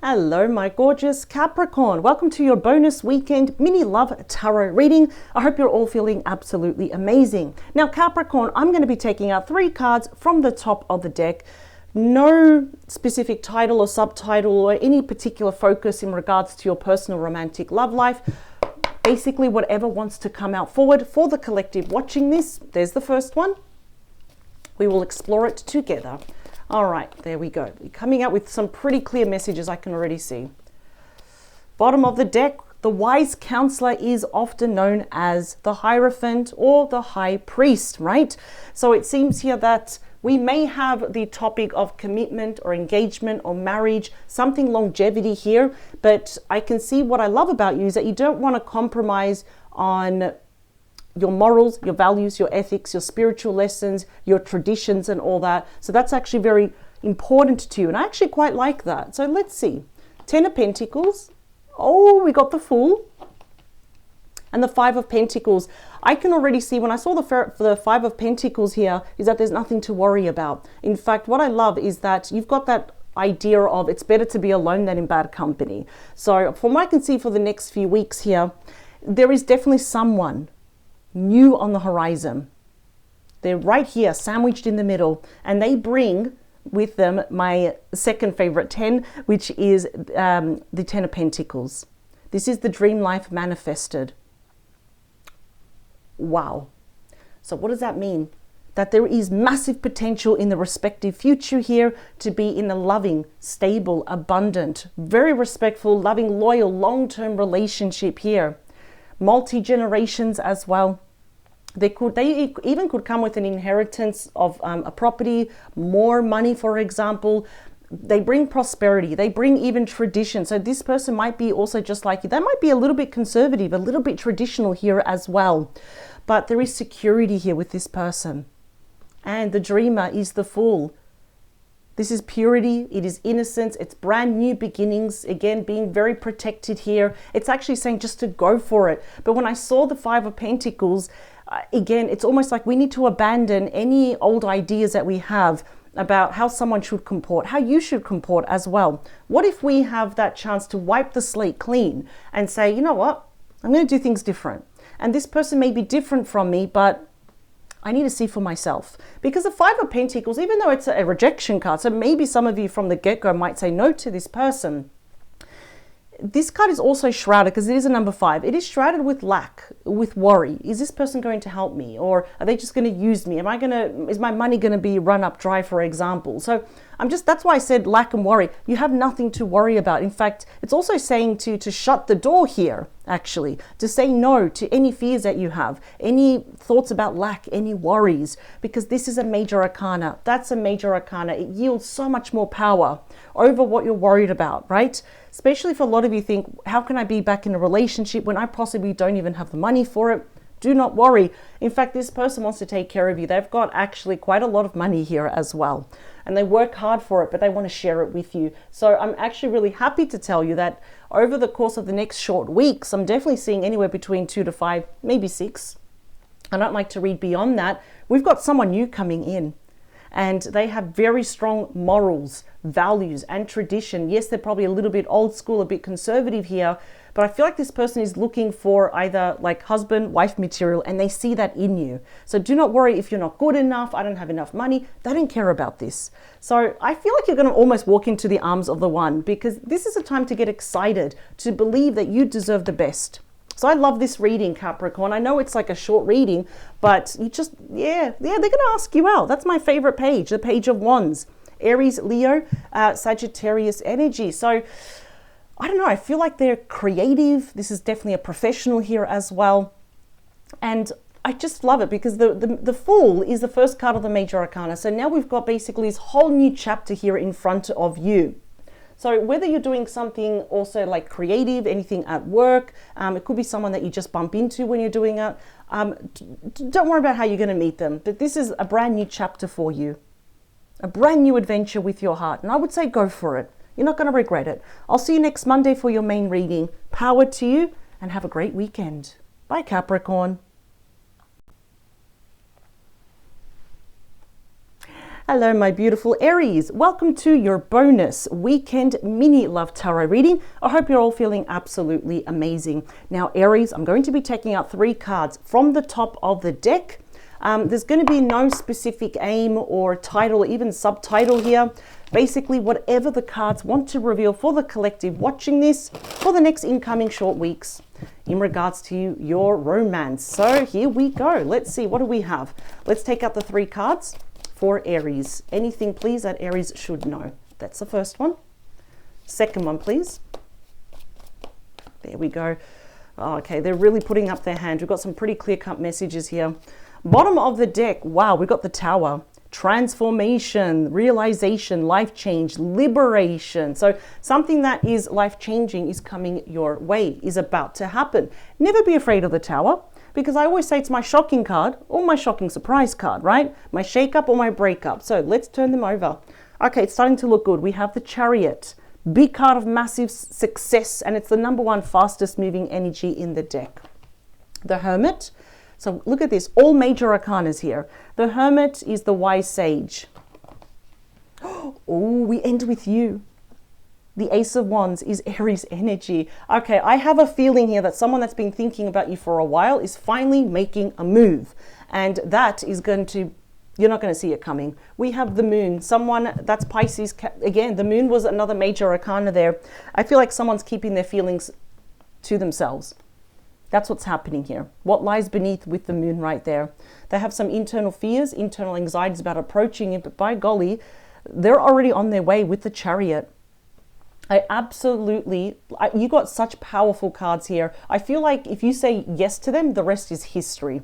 Hello, my gorgeous Capricorn. Welcome to your bonus weekend mini love tarot reading. I hope you're all feeling absolutely amazing. Now, Capricorn, I'm going to be taking out 3 cards from the top of the deck. No specific title or subtitle or any particular focus in regards to your personal romantic love life. Basically, whatever wants to come out forward for the collective watching this. There's the first one. We will explore it together. All right, there we go. We're coming out with some pretty clear messages I can already see. Bottom of the deck, the wise counselor is often known as the Hierophant or the High Priest, right? So it seems here that we may have the topic of commitment or engagement or marriage, something longevity here, but I can see what I love about you is that you don't want to compromise on your morals, your values, your ethics, your spiritual lessons, your traditions and all that. So that's actually very important to you. And I actually quite like that. So let's see. 10 of Pentacles. Oh, we got the Fool. And the 5 of Pentacles. I can already see when I saw the 5 of Pentacles here is that there's nothing to worry about. In fact, what I love is that you've got that idea of it's better to be alone than in bad company. So from what I can see for the next few weeks here, there is definitely someone new on the horizon. They're right here, sandwiched in the middle, and they bring with them my second favorite 10, which is the 10 of Pentacles. This is the dream life manifested. Wow. So what does that mean? That there is massive potential in the respective future here to be in a loving, stable, abundant, very respectful, loving, loyal, long-term relationship here. Multi-generations as well. They even could come with an inheritance of a property, more money, for example. They bring prosperity. They bring even tradition. So this person might be also just like you. They might be a little bit conservative, a little bit traditional here as well. But there is security here with this person. And the dreamer is the Fool. This is purity, it is innocence, it's brand new beginnings, again, being very protected here. It's actually saying just to go for it. But when I saw the 5 of Pentacles, again, it's almost like we need to abandon any old ideas that we have about how someone should comport, how you should comport as well. What if we have that chance to wipe the slate clean and say, you know what, I'm going to do things different. And this person may be different from me, but I need to see for myself. Because the 5 of Pentacles, even though it's a rejection card, so maybe some of you from the get-go might say no to this person. This card is also shrouded, because it is a number 5. It is shrouded with lack, with worry. Is this person going to help me? Or are they just going to use me? Is my money going to be run up dry, for example? So that's why I said lack and worry. You have nothing to worry about. In fact, it's also saying to shut the door here, actually, to say no to any fears that you have, any thoughts about lack, any worries, because this is a major arcana. That's a major arcana. It yields so much more power over what you're worried about, right? Especially for a lot of you think, how can I be back in a relationship when I possibly don't even have the money for it? Do not worry. In fact, this person wants to take care of you. They've got actually quite a lot of money here as well. And they work hard for it, but they want to share it with you. So I'm actually really happy to tell you that over the course of the next short weeks, I'm definitely seeing anywhere between 2 to 5, maybe 6. I don't like to read beyond that. We've got someone new coming in. And they have very strong morals, values, and tradition. Yes, they're probably a little bit old school, a bit conservative here, but I feel like this person is looking for either like husband, wife material, and they see that in you. So do not worry if you're not good enough, I don't have enough money. They don't care about this. So I feel like you're going to almost walk into the arms of the one, because this is a time to get excited, to believe that you deserve the best. So I love this reading, Capricorn. I know it's like a short reading, but you just, they're going to ask you out. That's my favorite page, the Page of Wands. Aries, Leo, Sagittarius energy. So I don't know, I feel like they're creative. This is definitely a professional here as well. And I just love it because the Fool is the first card of the major arcana. So now we've got basically this whole new chapter here in front of you. So whether you're doing something also like creative, anything at work, it could be someone that you just bump into when you're doing it. Don't worry about how you're going to meet them, but this is a brand new chapter for you. A brand new adventure with your heart. And I would say go for it. You're not going to regret it. I'll see you next Monday for your main reading. Power to you and have a great weekend. Bye, Capricorn. Hello, my beautiful Aries. Welcome to your bonus weekend mini love tarot reading. I hope you're all feeling absolutely amazing. Now, Aries, I'm going to be taking out 3 cards from the top of the deck. There's going to be no specific aim or title, even subtitle here. Basically, whatever the cards want to reveal for the collective watching this for the next incoming short weeks in regards to your romance. So here we go. Let's see, what do we have? Let's take out the 3 cards for Aries. Anything, please, that Aries should know. That's the first one. Second one, please. There we go. Oh, okay, they're really putting up their hand. We've got some pretty clear-cut messages here. Bottom of the deck, wow, we've got the Tower. Transformation, realization, life change, liberation. So something that is life-changing is coming your way, is about to happen. Never be afraid of the Tower, because I always say it's my shocking card or my shocking surprise card, right? My shake-up or my breakup. So let's turn them over. Okay, it's starting to look good. We have the Chariot, big card of massive success, and it's the #1 fastest moving energy in the deck. The Hermit. So look at this, all major arcanas here. The Hermit is the wise sage. Oh, we end with you. The Ace of Wands is Aries energy. Okay, I have a feeling here that someone that's been thinking about you for a while is finally making a move. And that is going to, you're not going to see it coming. We have the Moon, someone that's Pisces. Again, the Moon was another major arcana there. I feel like someone's keeping their feelings to themselves. That's what's happening here. What lies beneath with the Moon right there? They have some internal fears, internal anxieties about approaching it, but by golly, they're already on their way with the Chariot. You got such powerful cards here. I feel like if you say yes to them, the rest is history.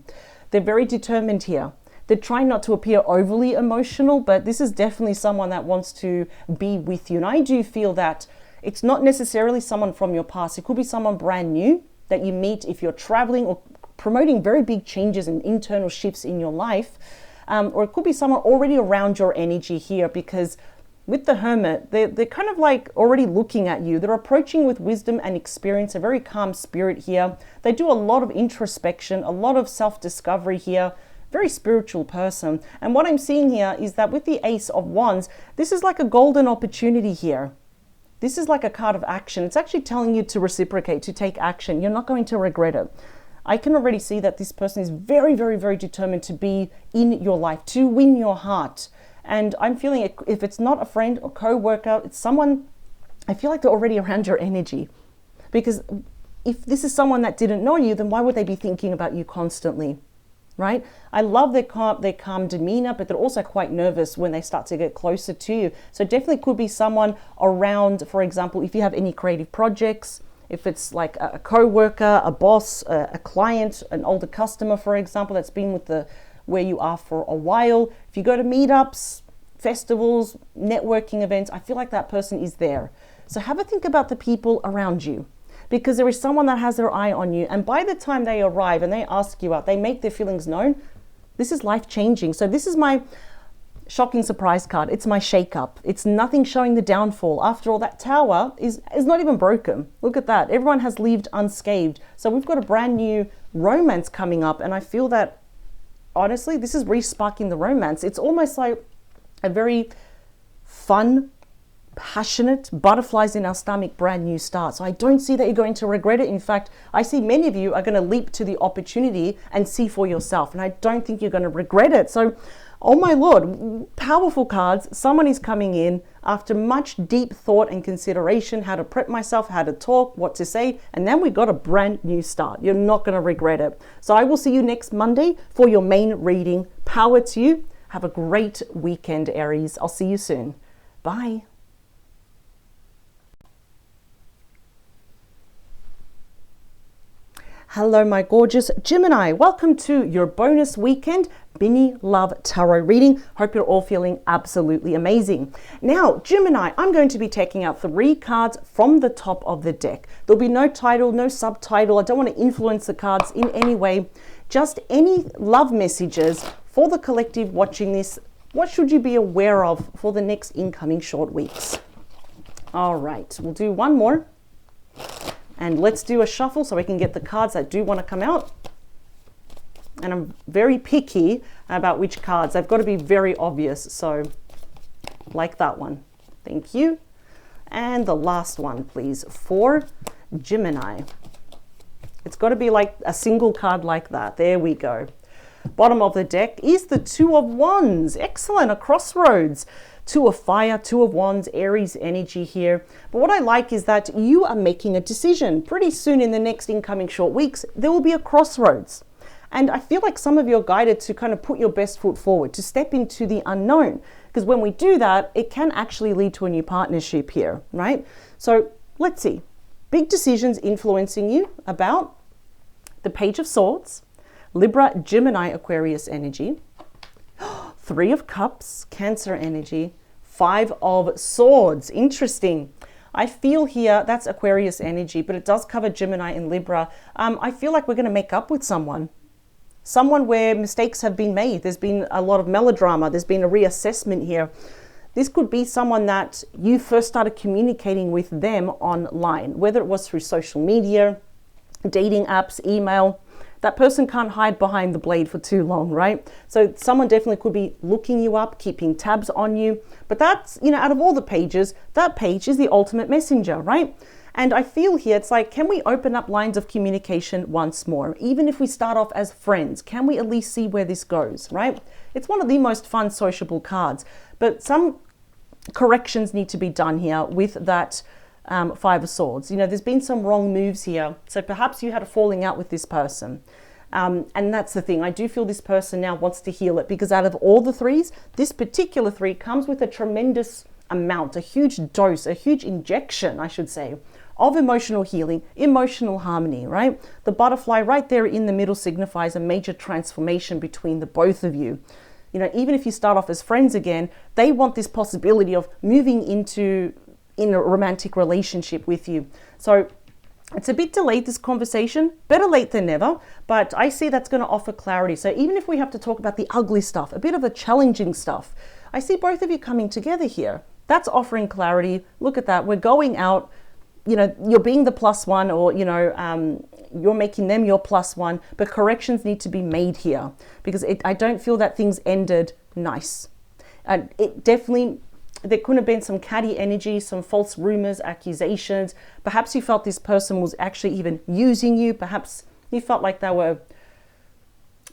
They're very determined here. They're trying not to appear overly emotional, but this is definitely someone that wants to be with you. And I do feel that it's not necessarily someone from your past. It could be someone brand new that you meet if you're traveling or promoting very big changes and internal shifts in your life. Or it could be someone already around your energy here, because with the Hermit, they're kind of like already looking at you. They're approaching with wisdom and experience, a very calm spirit here. They do a lot of introspection, a lot of self-discovery here. Very spiritual person. And what I'm seeing here is that with the Ace of Wands, this is like a golden opportunity here. This is like a card of action. It's actually telling you to reciprocate, to take action. You're not going to regret it. I can already see that this person is very, very, very determined to be in your life, to win your heart. And I'm feeling it, if it's not a friend or co-worker, it's someone, I feel like they're already around your energy. Because if this is someone that didn't know you, then why would they be thinking about you constantly? Right? I love their calm demeanor, but they're also quite nervous when they start to get closer to you. So definitely could be someone around, for example, if you have any creative projects, if it's like a co-worker, a boss, a client, an older customer, for example, that's been with where you are for a while. If you go to meetups, festivals, networking events, I feel like that person is there. So have a think about the people around you, because there is someone that has their eye on you. And by the time they arrive and they ask you out, they make their feelings known, this is life-changing. So this is my shocking surprise card. It's my shake-up. It's nothing showing the downfall. After all, that Tower is not even broken. Look at that. Everyone has lived unscathed. So we've got a brand new romance coming up. And I feel that, honestly, this is re-sparking the romance. It's almost like a very fun, passionate, butterflies in our stomach, brand new start. So I don't see that you're going to regret it. In fact, I see many of you are going to leap to the opportunity and see for yourself. And I don't think you're going to regret it. So, oh my Lord, powerful cards. Someone is coming in after much deep thought and consideration, how to prep myself, how to talk, what to say. And then we got a brand new start. You're not going to regret it. So I will see you next Monday for your main reading. Power to you. Have a great weekend, Aries. I'll see you soon. Bye. Hello, my gorgeous Gemini. Welcome to your bonus weekend mini love tarot reading. Hope you're all feeling absolutely amazing. Now, Gemini, I'm going to be taking out 3 cards from the top of the deck. There'll be no title, no subtitle. I don't want to influence the cards in any way. Just any love messages for the collective watching this. What should you be aware of for the next incoming short weeks? All right, we'll do one more. And let's do a shuffle so we can get the cards that do want to come out. And I'm very picky about which cards. They've got to be very obvious. So like that one. Thank you. And the last one, please, for Gemini. It's got to be like a single card like that. There we go. Bottom of the deck is the Two of Wands. Excellent. A crossroads. Two of Fire, Two of Wands, Aries energy here. But what I like is that you are making a decision. Pretty soon in the next incoming short weeks, there will be a crossroads. And I feel like some of you are guided to kind of put your best foot forward, to step into the unknown. Because when we do that, it can actually lead to a new partnership here, right? So let's see. Big decisions influencing you about the Page of Swords, Libra, Gemini, Aquarius energy, Three of Cups, Cancer energy, Five of Swords. Interesting. I feel here that's Aquarius energy, but it does cover Gemini and Libra. I feel like we're going to make up with someone where mistakes have been made. There's been a lot of melodrama. There's been a reassessment here. This could be someone that you first started communicating with them online, whether it was through social media, dating apps, email. That person can't hide behind the blade for too long, right? So someone definitely could be looking you up, keeping tabs on you. But that's, you know, out of all the pages, that page is the ultimate messenger, right? And I feel here, it's like, can we open up lines of communication once more? Even if we start off as friends, can we at least see where this goes, right? It's one of the most fun sociable cards, but some corrections need to be done here with that Five of Swords. You know, there's been some wrong moves here. So perhaps you had a falling out with this person. And that's the thing. I do feel this person now wants to heal it, because out of all the threes, this particular three comes with a tremendous amount, a huge dose, a huge injection, I should say, of emotional healing, emotional harmony, right? The butterfly right there in the middle signifies a major transformation between the both of you. You know, even if you start off as friends again, they want this possibility of moving in a romantic relationship with you. So it's a bit delayed, this conversation, better late than never, but I see that's going to offer clarity. So even if we have to talk about the ugly stuff, a bit of the challenging stuff, I see both of you coming together here. That's offering clarity. Look at that. We're going out, you know, you're being the plus one, or, you know, you're making them your plus one, but corrections need to be made here, because I don't feel that things ended nice. And it definitely, there could have been some catty energy, some false rumors, accusations. Perhaps you felt this person was actually even using you. Perhaps you felt like they were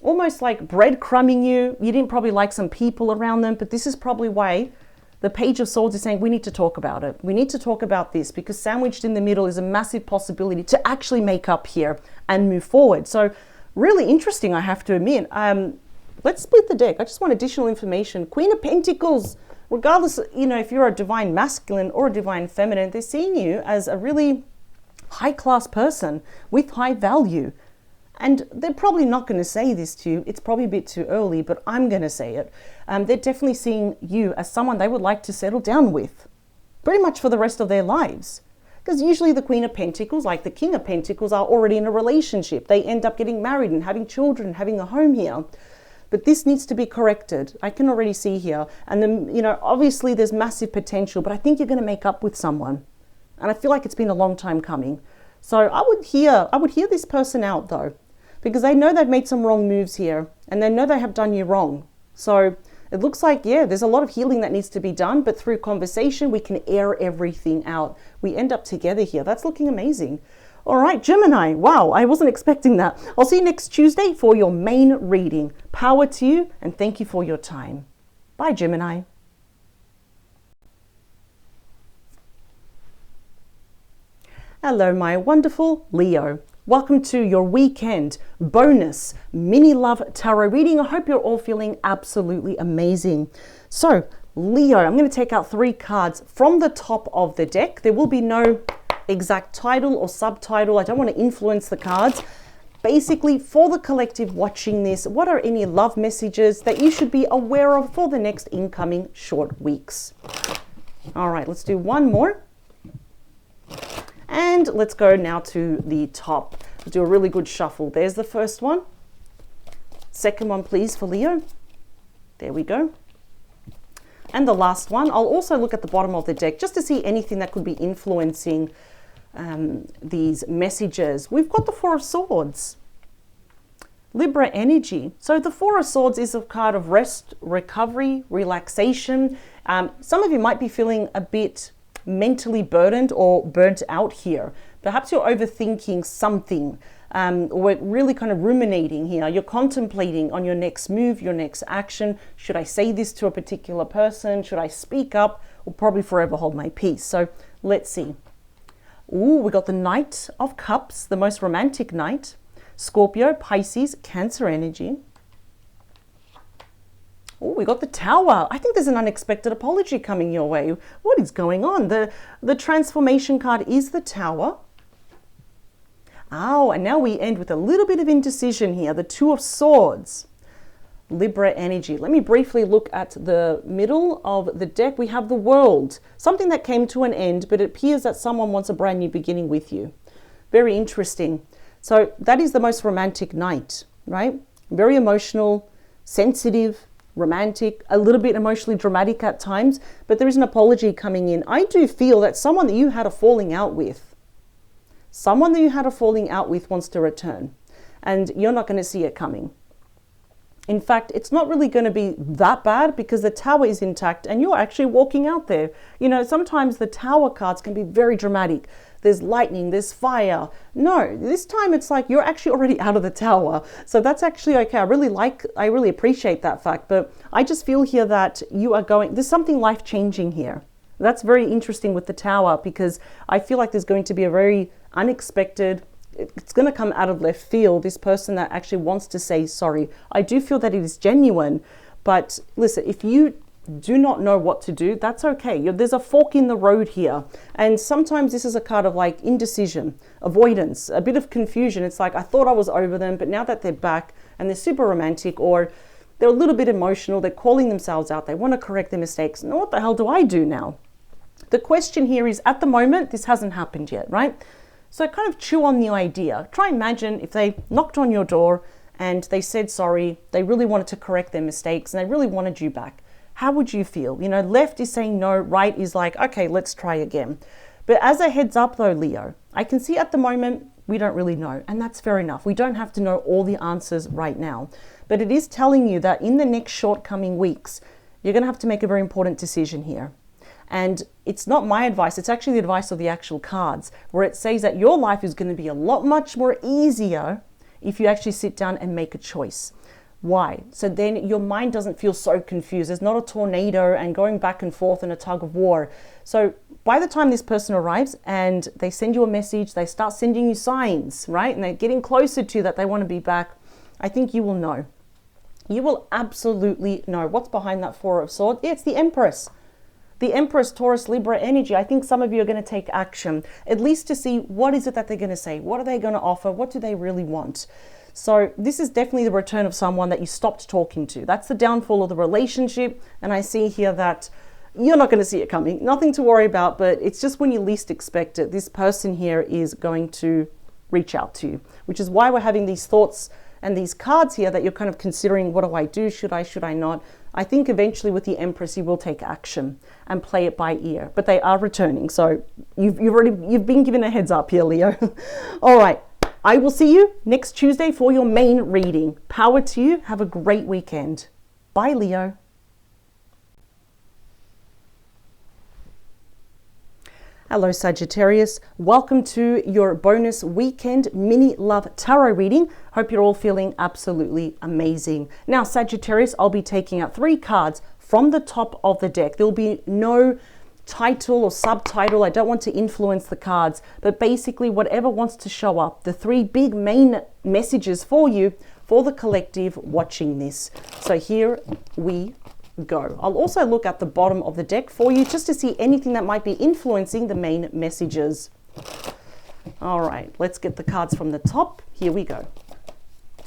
almost like breadcrumbing you. You didn't probably like some people around them, but this is probably why the Page of Swords is saying we need to talk about it. We need to talk about this, because sandwiched in the middle is a massive possibility to actually make up here and move forward. So really interesting, I have to admit. Let's split the deck. I just want additional information. Queen of Pentacles. Regardless, you know, if you're a divine masculine or a divine feminine, they're seeing you as a really high-class person with high value. And they're probably not going to say this to you. It's probably a bit too early, but I'm going to say it. They're definitely seeing you as someone they would like to settle down with, pretty much for the rest of their lives. Because usually the Queen of Pentacles, like the King of Pentacles, are already in a relationship. They end up getting married and having children and having a home here. But this needs to be corrected. I can already see here. And then, you know, obviously there's massive potential, but I think you're going to make up with someone. And I feel like it's been a long time coming. So I would hear this person out though, because they know they've made some wrong moves here, and they know they have done you wrong. So it looks like, yeah, there's a lot of healing that needs to be done, but through conversation, we can air everything out. We end up together here. That's looking amazing. All right, Gemini. Wow, I wasn't expecting that. I'll see you next Tuesday for your main reading. Power to you, and thank you for your time. Bye, Gemini. Hello, my wonderful Leo. Welcome to your weekend bonus mini love tarot reading. I hope you're all feeling absolutely amazing. So, Leo, I'm going to take out 3 cards from the top of the deck. There will be no exact title or subtitle. I don't want to influence the cards. Basically, for the collective watching this, what are any love messages that you should be aware of for the next incoming short weeks? All right, let's do one more. And let's go now to the top. We'll do a really good shuffle. There's the first one. Second one, please, for Leo. There we go. And the last one. I'll also look at the bottom of the deck just to see anything that could be influencing these messages. We've got the Four of Swords. Libra energy. So the Four of Swords is a card of rest, recovery, relaxation. Some of you might be feeling a bit mentally burdened or burnt out here. Perhaps you're overthinking something, or really kind of ruminating here. You're contemplating on your next move, your next action. Should I say this to a particular person? Should I speak up? Or probably forever hold my peace. So let's see. Ooh, we got the Knight of Cups, the most romantic knight. Scorpio, Pisces, Cancer energy. Oh, we got the Tower. I think there's an unexpected apology coming your way. What is going on? The transformation card is the Tower. Oh, and now we end with a little bit of indecision here. The Two of Swords. Libra energy. Let me briefly look at the middle of the deck. We have the World. Something that came to an end, but it appears that someone wants a brand new beginning with you. Very interesting. So that is the most romantic knight, right? Very emotional, sensitive, romantic, a little bit emotionally dramatic at times, but there is an apology coming in. I do feel that someone that you had a falling out with, wants to return, and you're not going to see it coming. In fact, it's not really going to be that bad because the Tower is intact and you're actually walking out there. You know, sometimes the Tower cards can be very dramatic. There's lightning, there's fire. No, this time it's like you're actually already out of the Tower. So that's actually okay. I really appreciate that fact. But I just feel here that there's something life-changing here. That's very interesting with the Tower because I feel like there's going to be a very unexpected, it's going to come out of left field, this person that actually wants to say sorry. I do feel that it is genuine, but listen, if you do not know what to do, that's okay. There's a fork in the road here. And sometimes this is a card of like indecision, avoidance, a bit of confusion. It's like, I thought I was over them, but now that they're back and they're super romantic or they're a little bit emotional, they're calling themselves out, they want to correct their mistakes. Now, what the hell do I do now? The question here is, at the moment, this hasn't happened yet, right? So kind of chew on the idea. Try imagine if they knocked on your door and they said sorry, they really wanted to correct their mistakes and they really wanted you back. How would you feel? You know, left is saying no, right is like, okay, let's try again. But as a heads up though, Leo, I can see at the moment, we don't really know. And that's fair enough. We don't have to know all the answers right now. But it is telling you that in the next short coming weeks, you're going to have to make a very important decision here. And it's not my advice, it's actually the advice of the actual cards, where it says that your life is going to be a lot much more easier if you actually sit down and make a choice. Why? So then your mind doesn't feel so confused. There's not a tornado and going back and forth in a tug of war. So by the time this person arrives and they send you a message, they start sending you signs, right? And they're getting closer to that they want to be back. I think you will know. You will absolutely know what's behind that Four of Swords. Yeah, it's the Empress. The Empress, Taurus, Libra energy. I think some of you are going to take action, at least to see what is it that they're going to say. What are they going to offer? What do they really want? So this is definitely the return of someone that you stopped talking to. That's the downfall of the relationship. And I see here that you're not going to see it coming. Nothing to worry about, but it's just when you least expect it. This person here is going to reach out to you, which is why we're having these thoughts and these cards here that you're kind of considering, what do I do? Should I not? I think eventually with the Empress, you will take action and play it by ear, but they are returning. So you've been given a heads up here, Leo. All right. I will see you next Tuesday for your main reading. Power to you. Have a great weekend. Bye, Leo. Hello, Sagittarius. Welcome to your bonus weekend mini love tarot reading. Hope you're all feeling absolutely amazing. Now, Sagittarius, I'll be taking out 3 cards from the top of the deck. There'll be no title or subtitle. I don't want to influence the cards, but basically whatever wants to show up, the 3 big main messages for you, for the collective watching this. So here we go. I'll also look at the bottom of the deck for you just to see anything that might be influencing the main messages. All right, let's get the cards from the top. Here we go.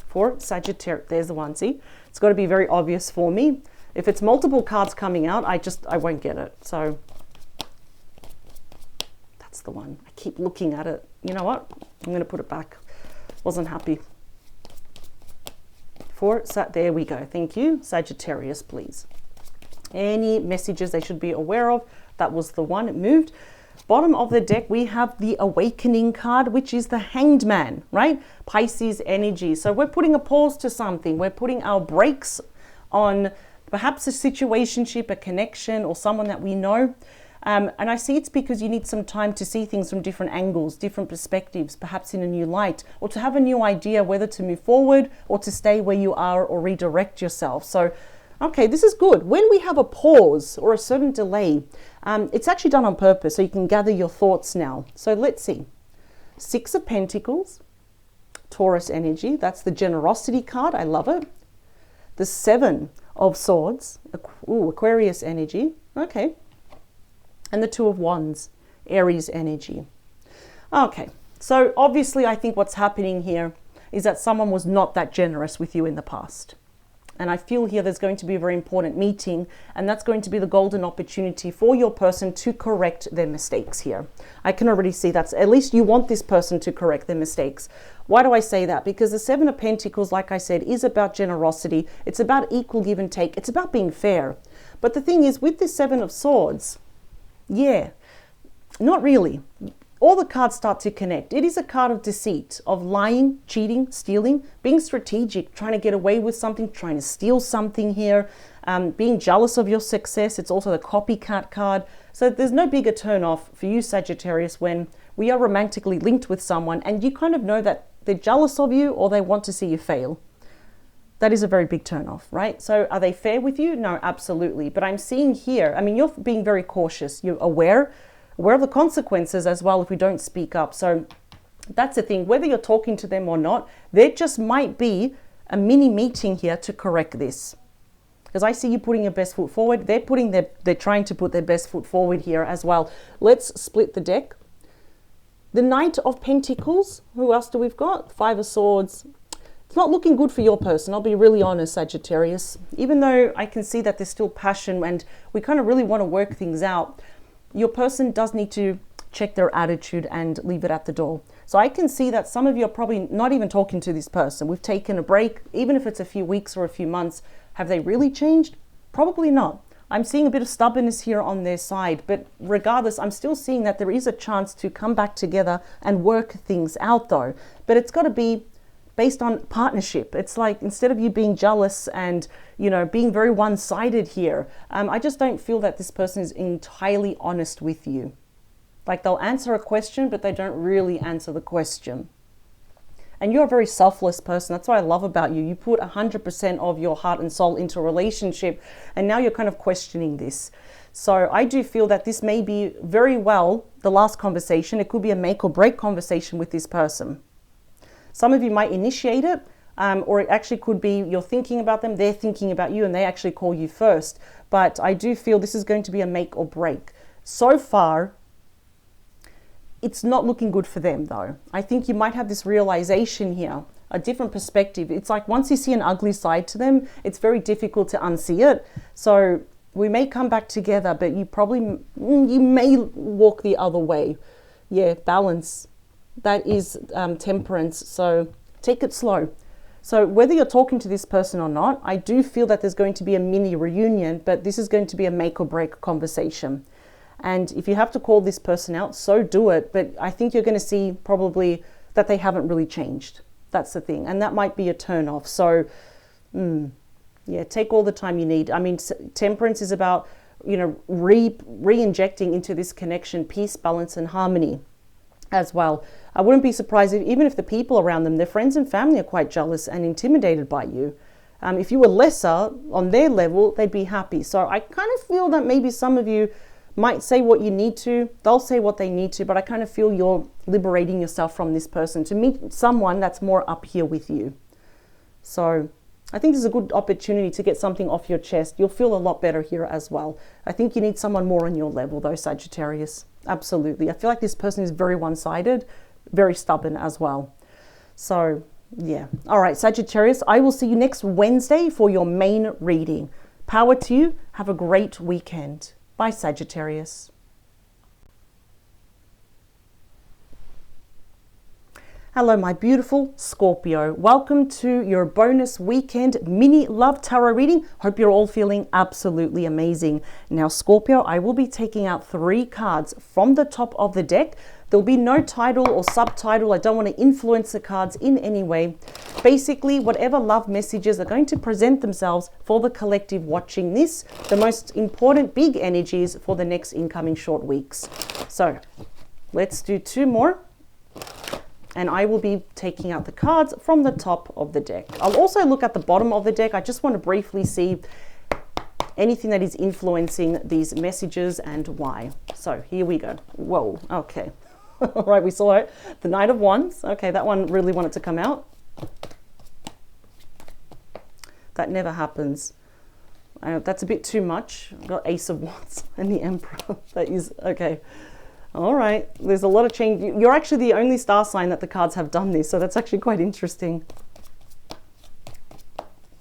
For Sagittarius, there's the one. See, it's got to be very obvious for me. If it's multiple cards coming out, I won't get it. So that's the one. I keep looking at it. You know what? I'm going to put it back. Wasn't happy. There we go. Thank you. Sagittarius, please. Any messages they should be aware of? That was the one. It moved. Bottom of the deck, we have the Awakening card, which is the Hanged Man, right? Pisces energy. So we're putting a pause to something. We're putting our brakes on perhaps a situationship, a connection, or someone that we know. And I see it's because you need some time to see things from different angles, different perspectives, perhaps in a new light, or to have a new idea whether to move forward or to stay where you are or redirect yourself. So, okay, this is good. When we have a pause or a certain delay, it's actually done on purpose, so you can gather your thoughts now. So let's see. 6 of Pentacles, Taurus energy. That's the generosity card. I love it. The 7 of Swords, Aquarius energy. Okay. And the 2 of Wands, Aries energy. Okay, so obviously I think what's happening here is that someone was not that generous with you in the past. And I feel here there's going to be a very important meeting, and that's going to be the golden opportunity for your person to correct their mistakes here. I can already see that. At least you want this person to correct their mistakes. Why do I say that? Because the 7 of Pentacles, like I said, is about generosity. It's about equal give and take. It's about being fair. But the thing is, with this 7 of Swords, yeah, not really. All the cards start to connect. It is a card of deceit, of lying, cheating, stealing, being strategic, trying to get away with something, trying to steal something here, being jealous of your success. It's also the copycat card. So there's no bigger turn off for you, Sagittarius, when we are romantically linked with someone and you kind of know that they're jealous of you or they want to see you fail. That is a very big turn off, right? So are they fair with you? No, absolutely. But I'm seeing here, I mean, you're being very cautious. You're aware of the consequences as well if we don't speak up. So that's the thing, whether you're talking to them or not, there just might be a mini meeting here to correct this. Because I see you putting your best foot forward. They're trying to put their best foot forward here as well. Let's split the deck. The Knight of Pentacles. Who else do we've got? 5 of Swords. It's not looking good for your person. I'll be really honest, Sagittarius. Even though I can see that there's still passion and we kind of really want to work things out, your person does need to check their attitude and leave it at the door. So I can see that some of you are probably not even talking to this person. We've taken a break, even if it's a few weeks or a few months. Have they really changed? Probably not. I'm seeing a bit of stubbornness here on their side, but regardless, I'm still seeing that there is a chance to come back together and work things out though. But it's got to be based on partnership. It's like, instead of you being jealous and, you know, being very one-sided here, I just don't feel that this person is entirely honest with you. Like, they'll answer a question, but they don't really answer the question. And you're a very selfless person. That's what I love about you. You put 100% of your heart and soul into a relationship, and now you're kind of questioning this. So I do feel that this may be very well the last conversation. It could be a make or break conversation with this person. Some of you might initiate it, or it actually could be you're thinking about them, they're thinking about you, and they actually call you first. But I do feel this is going to be a make or break. So far, it's not looking good for them though. I think you might have this realization here, a different perspective. It's like once you see an ugly side to them, it's very difficult to unsee it. So we may come back together, but you may walk the other way. Yeah, balance. That is temperance. So take it slow. So whether you're talking to this person or not, I do feel that there's going to be a mini reunion, but this is going to be a make or break conversation. And if you have to call this person out, so do it. But I think you're going to see probably that they haven't really changed. That's the thing. And that might be a turn off. So yeah, take all the time you need. I mean, temperance is about, you know, re-injecting into this connection, peace, balance, and harmony as well. I wouldn't be surprised even if the people around them, their friends and family, are quite jealous and intimidated by you. If you were lesser on their level, they'd be happy. So I kind of feel that maybe some of you might say what you need to, they'll say what they need to, but I kind of feel you're liberating yourself from this person to meet someone that's more up here with you. So I think this is a good opportunity to get something off your chest. You'll feel a lot better here as well. I think you need someone more on your level though, Sagittarius. Absolutely. I feel like this person is very one-sided, very stubborn as well. So yeah. All right, Sagittarius, I will see you next Wednesday for your main reading. Power to you. Have a great weekend. Bye, Sagittarius. Hello, my beautiful Scorpio. Welcome to your bonus weekend mini love tarot reading. Hope you're all feeling absolutely amazing. Now, Scorpio, I will be taking out 3 cards from the top of the deck. There'll be no title or subtitle. I don't want to influence the cards in any way. Basically, whatever love messages are going to present themselves for the collective watching this, the most important big energies for the next incoming short weeks. So let's do 2 more. And I will be taking out the cards from the top of the deck. I'll also look at the bottom of the deck. I just want to briefly see anything that is influencing these messages and why. So here we go. Whoa, okay. All right, we saw it. The Knight of Wands. Okay, that one really wanted to come out. That never happens. That's a bit too much. I've got Ace of Wands and the Emperor. That is, okay. All right, there's a lot of change. You're actually the only star sign that the cards have done this, so that's actually quite interesting.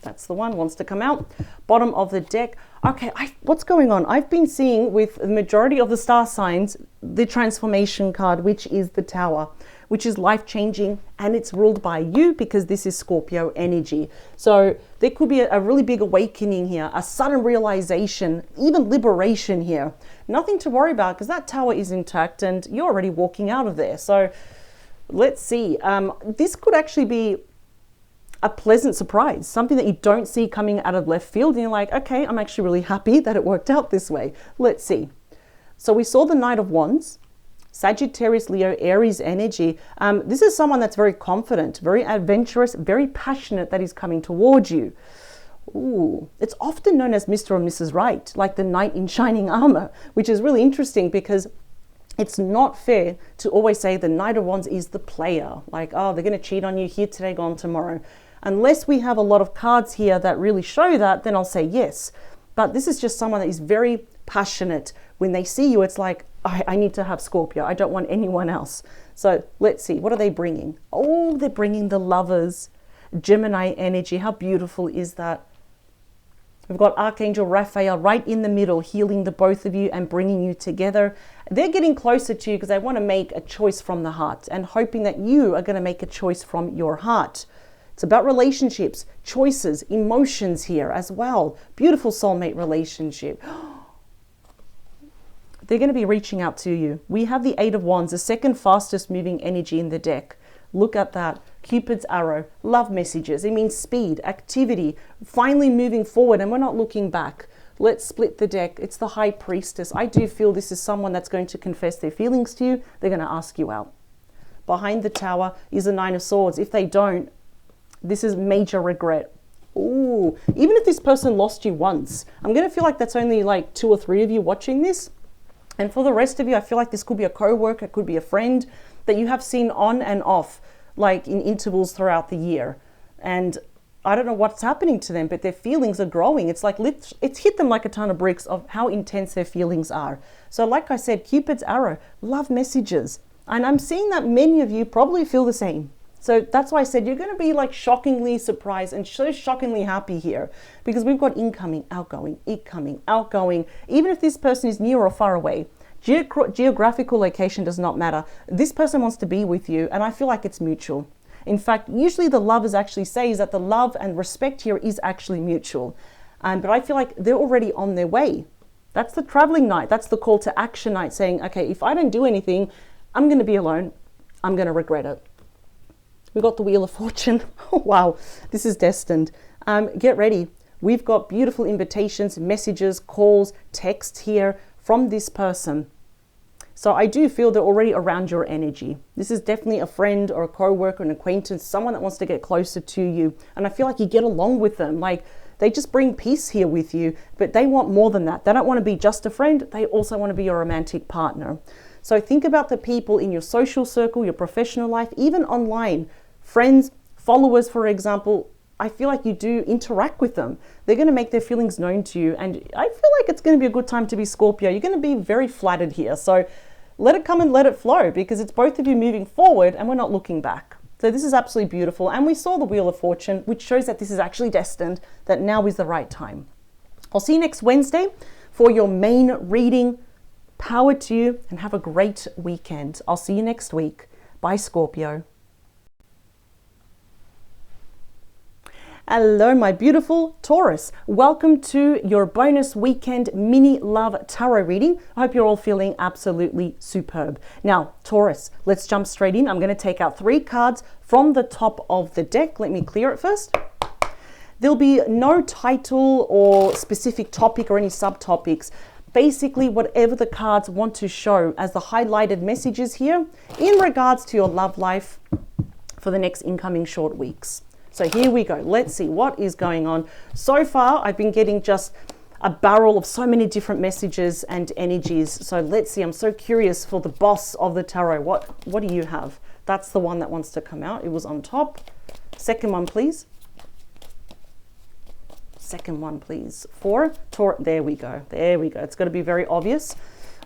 That's the one, wants to come out. Bottom of the deck. Okay, what's going on? I've been seeing with the majority of the star signs, the transformation card, which is the Tower, which is life-changing, and it's ruled by you because this is Scorpio energy. So there could be a really big awakening here, a sudden realization, even liberation here. Nothing to worry about because that Tower is intact and you're already walking out of there. So let's see. This could actually be a pleasant surprise, something that you don't see coming out of left field. And you're like, okay, I'm actually really happy that it worked out this way. Let's see. So we saw the Knight of Wands. Sagittarius, Leo, Aries energy. This is someone that's very confident, very adventurous, very passionate that is coming towards you. Ooh, it's often known as Mr. or Mrs. Right, like the knight in shining armor, which is really interesting because it's not fair to always say the Knight of Wands is the player. Like, oh, they're going to cheat on you here today, gone tomorrow. Unless we have a lot of cards here that really show that, then I'll say yes. But this is just someone that is very passionate. When they see you, it's like, I need to have Scorpio. I don't want anyone else. So let's see. What are they bringing? Oh, they're bringing the Lovers. Gemini energy. How beautiful is that? We've got Archangel Raphael right in the middle, healing the both of you and bringing you together. They're getting closer to you because they want to make a choice from the heart and hoping that you are going to make a choice from your heart. It's about relationships, choices, emotions here as well. Beautiful soulmate relationship. They're going to be reaching out to you. We have the 8 of Wands, the second fastest moving energy in the deck. Look at that. Cupid's arrow, love messages. It means speed, activity, finally moving forward, and we're not looking back. Let's split the deck. It's the High Priestess. I do feel this is someone that's going to confess their feelings to you. They're going to ask you out. Behind the Tower is the 9 of Swords. If they don't, this is major regret. Ooh, even if this person lost you once, I'm going to feel like that's only like 2 or 3 of you watching this. And for the rest of you, I feel like this could be a co-worker, it could be a friend that you have seen on and off, like in intervals throughout the year. And I don't know what's happening to them, but their feelings are growing. It's like, it's hit them like a ton of bricks of how intense their feelings are. So like I said, Cupid's arrow, love messages. And I'm seeing that many of you probably feel the same. So that's why I said you're going to be like shockingly surprised and so shockingly happy here because we've got incoming, outgoing, outgoing. Even if this person is near or far away, geographical location does not matter. This person wants to be with you and I feel like it's mutual. In fact, usually the Lovers actually says that the love and respect here is actually mutual. But I feel like they're already on their way. That's the traveling night. That's the call to action night saying, okay, if I don't do anything, I'm going to be alone. I'm going to regret it. We got the Wheel of Fortune. Oh, wow, this is destined. Get ready. We've got beautiful invitations, messages, calls, texts here from this person. So I do feel they're already around your energy. This is definitely a friend or a co-worker, an acquaintance, someone that wants to get closer to you. And I feel like you get along with them. Like they just bring peace here with you, but they want more than that. They don't want to be just a friend. They also want to be your romantic partner. So think about the people in your social circle, your professional life, even online. Friends, followers, for example, I feel like you do interact with them. They're going to make their feelings known to you. And I feel like it's going to be a good time to be Scorpio. You're going to be very flattered here. So let it come and let it flow because it's both of you moving forward and we're not looking back. So this is absolutely beautiful. And we saw the Wheel of Fortune, which shows that this is actually destined, that now is the right time. I'll see you next Wednesday for your main reading. Power to you and have a great weekend. I'll see you next week. Bye, Scorpio. Hello, my beautiful Taurus. Welcome to your bonus weekend mini love tarot reading. I hope you're all feeling absolutely superb. Now, Taurus, let's jump straight in. I'm going to take out 3 cards from the top of the deck. Let me clear it first. There'll be no title or specific topic or any subtopics. Basically, whatever the cards want to show as the highlighted messages here in regards to your love life for the next incoming short weeks. So here we go. Let's see what is going on. So far, I've been getting just a barrel of so many different messages and energies. So let's see. I'm so curious for the boss of the tarot. What do you have? That's the one that wants to come out. It was on top. Second one, please. Second one, please. 4. There we go. There we go. It's going to be very obvious.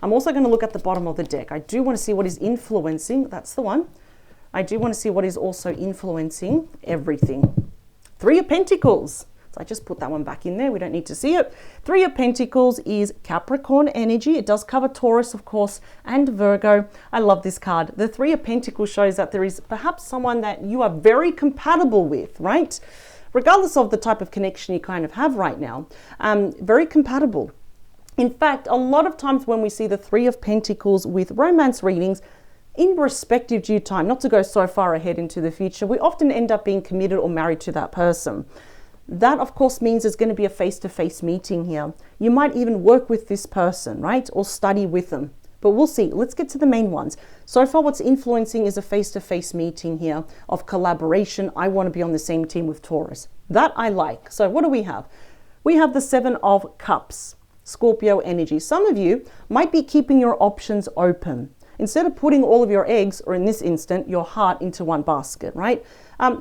I'm also going to look at the bottom of the deck. I do want to see what is influencing. That's the one. I do want to see what is also influencing everything. 3 of Pentacles. So I just put that one back in there. We don't need to see it. 3 of Pentacles is Capricorn energy. It does cover Taurus, of course, and Virgo. I love this card. The 3 of Pentacles shows that there is perhaps someone that you are very compatible with, right? Regardless of the type of connection you kind of have right now. Very compatible. In fact, a lot of times when we see the 3 of Pentacles with romance readings, in respective due time, not to go so far ahead into the future, we often end up being committed or married to that person. That, of course, means there's going to be a face-to-face meeting here. You might even work with this person, right? Or study with them. But we'll see. Let's get to the main ones. So far, what's influencing is a face-to-face meeting here of collaboration. I want to be on the same team with Taurus. That I like. So what do we have? We have the 7 of Cups, Scorpio energy. Some of you might be keeping your options open. Instead of putting all of your eggs, or in this instant, your heart into one basket, right?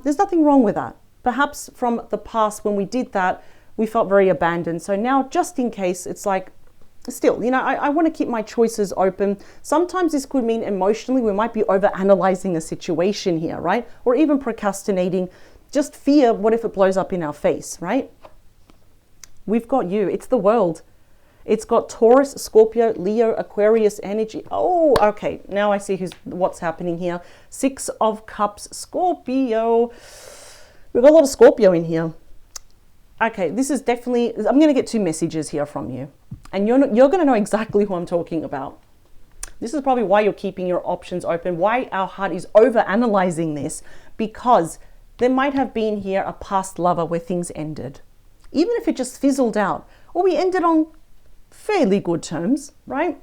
There's nothing wrong with that. Perhaps from the past when we did that, we felt very abandoned. So now, just in case, it's like, still, you know, I want to keep my choices open. Sometimes this could mean emotionally we might be over-analyzing a situation here, right? Or even procrastinating. Just fear, what if it blows up in our face, right? We've got you. It's the world. It's got Taurus, Scorpio, Leo, Aquarius energy. Oh, okay. Now I see what's happening here. 6 of Cups, Scorpio. We've got a lot of Scorpio in here. Okay, this is definitely, I'm going to get 2 messages here from you. And you're going to know exactly who I'm talking about. This is probably why you're keeping your options open, why our heart is over-analyzing this, because there might have been here a past lover where things ended. Even if it just fizzled out, or we ended on fairly good terms, right?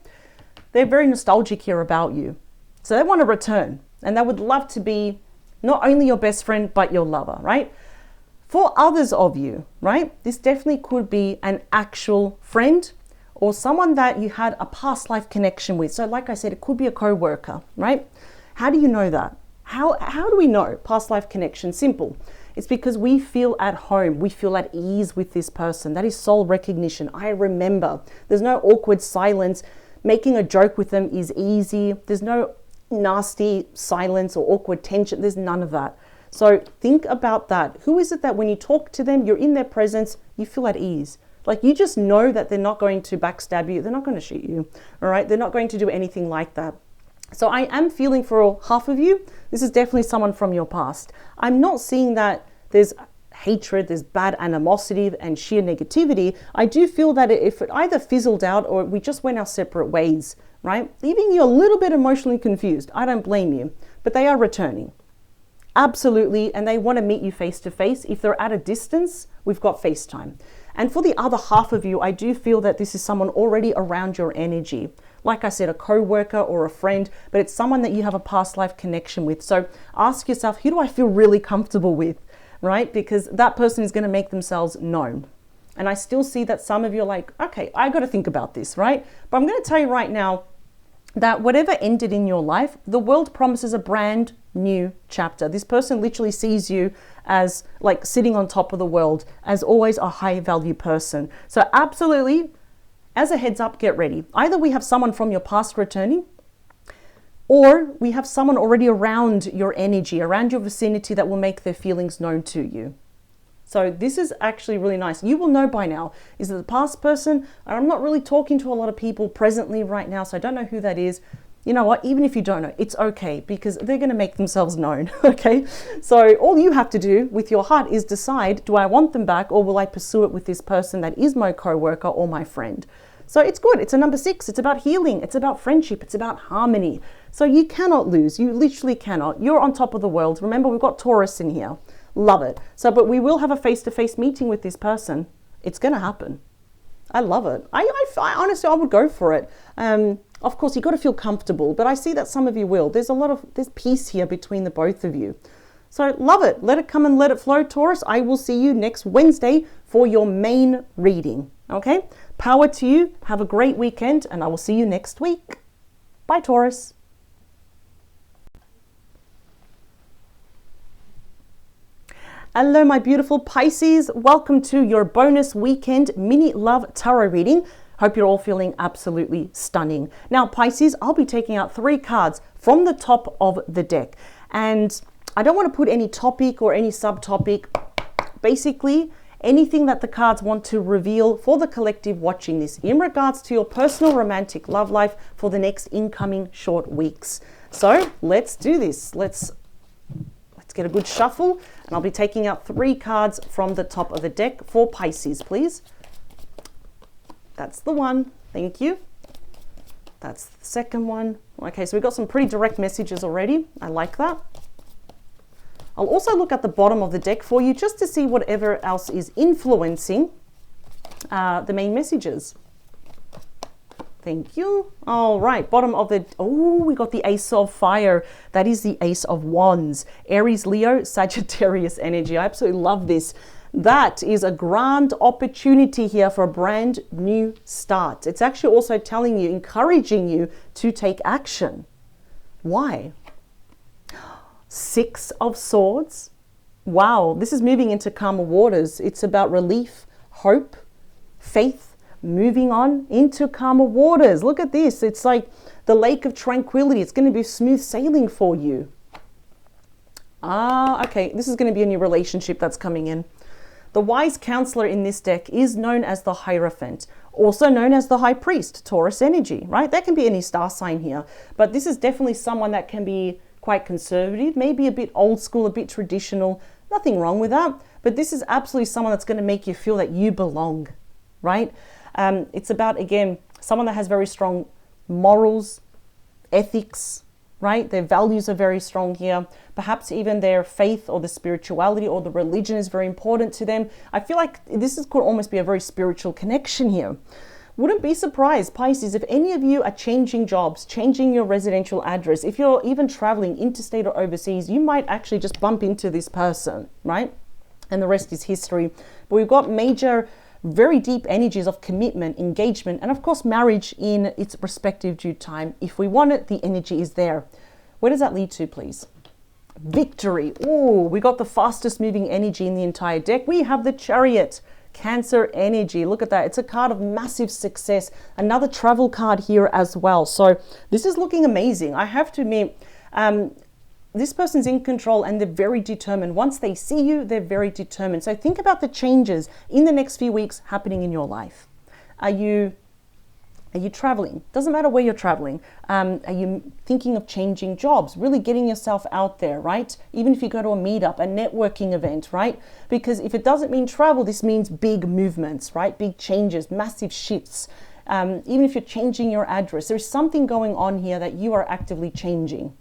They're very nostalgic here about you. So they want to return, and they would love to be not only your best friend, but your lover, right? For others of you, right? This definitely could be an actual friend or someone that you had a past life connection with. So like I said, it could be a co-worker, right? How do you know that? How do we know past life connection? Simple. It's because we feel at home. We feel at ease with this person. That is soul recognition. I remember. There's no awkward silence. Making a joke with them is easy. There's no nasty silence or awkward tension. There's none of that. So think about that. Who is it that when you talk to them, you're in their presence, you feel at ease? Like you just know that they're not going to backstab you. They're not going to shoot you. All right. They're not going to do anything like that. So I am feeling for half of you, this is definitely someone from your past. I'm not seeing that there's hatred, there's bad animosity and sheer negativity. I do feel that if it either fizzled out or we just went our separate ways, right? Leaving you a little bit emotionally confused. I don't blame you, but they are returning. Absolutely. And they want to meet you face to face. If they're at a distance, we've got FaceTime. And for the other half of you, I do feel that this is someone already around your energy. Like I said, a co-worker or a friend, but it's someone that you have a past life connection with. So ask yourself, who do I feel really comfortable with, right? Because that person is going to make themselves known. And I still see that some of you are like, okay, I got to think about this, right? But I'm going to tell you right now that whatever ended in your life, the world promises a brand new chapter. This person literally sees you as like sitting on top of the world, as always a high value person. So absolutely, as a heads up, get ready. Either we have someone from your past returning, or we have someone already around your energy, around your vicinity that will make their feelings known to you. So this is actually really nice. You will know by now, is it the past person? I'm not really talking to a lot of people presently right now, so I don't know who that is. you know what, even if you don't know, it's okay, because they're going to make themselves known. Okay, so all you have to do with your heart is decide, do I want them back, or will I pursue it with this person that is my co-worker or my friend? So it's good. It's a number 6. It's about healing. It's about friendship. It's about harmony. So you cannot lose. You literally cannot. You're on top of the world. Remember, we've got Taurus in here. Love it. So, but we will have a face-to-face meeting with this person. It's going to happen. I love it. I honestly, I would go for it. Of course, you've got to feel comfortable, but I see that some of you will. There's peace here between the both of you. So love it. Let it come and let it flow, Taurus. I will see you next Wednesday for your main reading. Okay? Power to you. Have a great weekend, and I will see you next week. Bye, Taurus. Hello, my beautiful Pisces. Welcome to your bonus weekend mini love tarot reading. Hope you're all feeling absolutely stunning. Now, Pisces, I'll be taking out 3 cards from the top of the deck. And I don't want to put any topic or any subtopic. Basically, anything that the cards want to reveal for the collective watching this in regards to your personal romantic love life for the next incoming short weeks. So let's do this. Let's get a good shuffle, and I'll be taking out 3 cards from the top of the deck for Pisces, please. That's the one. Thank you. That's the second one. Okay, so we've got some pretty direct messages already. I like that. I'll also look at the bottom of the deck for you just to see whatever else is influencing the main messages. Thank you. All right, bottom of the, oh, we got the Ace of Fire. That is the Ace of Wands. Aries, Leo, Sagittarius energy. I absolutely love this. That is a grand opportunity here for a brand new start. It's actually also telling you, encouraging you to take action. Why? 6 of Swords. Wow, this is moving into calmer waters. It's about relief, hope, faith, moving on into calmer waters. Look at this. It's like the lake of tranquility. It's going to be smooth sailing for you. Okay. This is going to be a new relationship that's coming in. The wise counselor in this deck is known as the Hierophant, also known as the High Priest, Taurus energy, right? That can be any star sign here, but this is definitely someone that can be quite conservative, maybe a bit old school, a bit traditional. Nothing wrong with that, but this is absolutely someone that's going to make you feel that you belong, right? It's about, again, someone that has very strong morals, ethics, right? Their values are very strong here. Perhaps even their faith or the spirituality or the religion is very important to them. I feel like could almost be a very spiritual connection here. Wouldn't be surprised, Pisces, if any of you are changing jobs, changing your residential address, if you're even traveling interstate or overseas, you might actually just bump into this person, right? And the rest is history. But we've got major, very deep energies of commitment, engagement, and of course, marriage in its respective due time. If we want it, the energy is there. Where does that lead to, please? Victory. Oh, we got the fastest moving energy in the entire deck. We have the Chariot. Cancer energy. Look at that. It's a card of massive success. Another travel card here as well. So this is looking amazing. I have to admit, this person's in control and they're very determined. Once they see you, they're very determined. So think about the changes in the next few weeks happening in your life. Are you traveling? Doesn't matter where you're traveling. Are you thinking of changing jobs? Really getting yourself out there, right? Even if you go to a meetup, a networking event, right? Because if it doesn't mean travel, this means big movements, right? Big changes, massive shifts. Even if you're changing your address, there's something going on here that you are actively changing.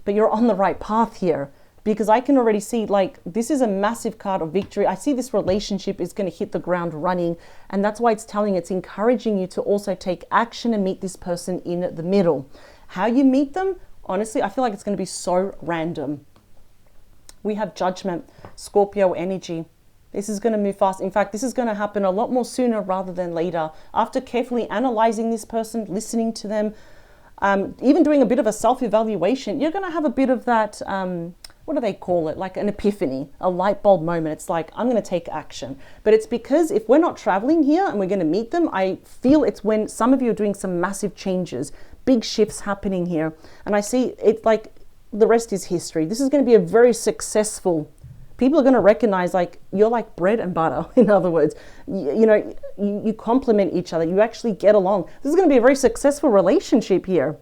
But you're on the right path here, because I can already see, like, this is a massive card of victory. I see this relationship is going to hit the ground running, and that's why it's encouraging you to also take action and meet this person in the middle. How you meet them, honestly, I feel like it's going to be so random. We have Judgment, Scorpio energy. This is going to move fast. In fact, this is going to happen a lot more sooner rather than later. After carefully analyzing this person, listening to them, even doing a bit of a self-evaluation, you're going to have a bit of that, what do they call it? Like an epiphany, a light bulb moment. It's like, I'm going to take action. But it's because if we're not traveling here and we're going to meet them, I feel it's when some of you are doing some massive changes, big shifts happening here. And I see it like the rest is history. This is going to be a very successful, people are going to recognize, like, you're like bread and butter. In other words, you complement each other. You actually get along. This is going to be a very successful relationship here.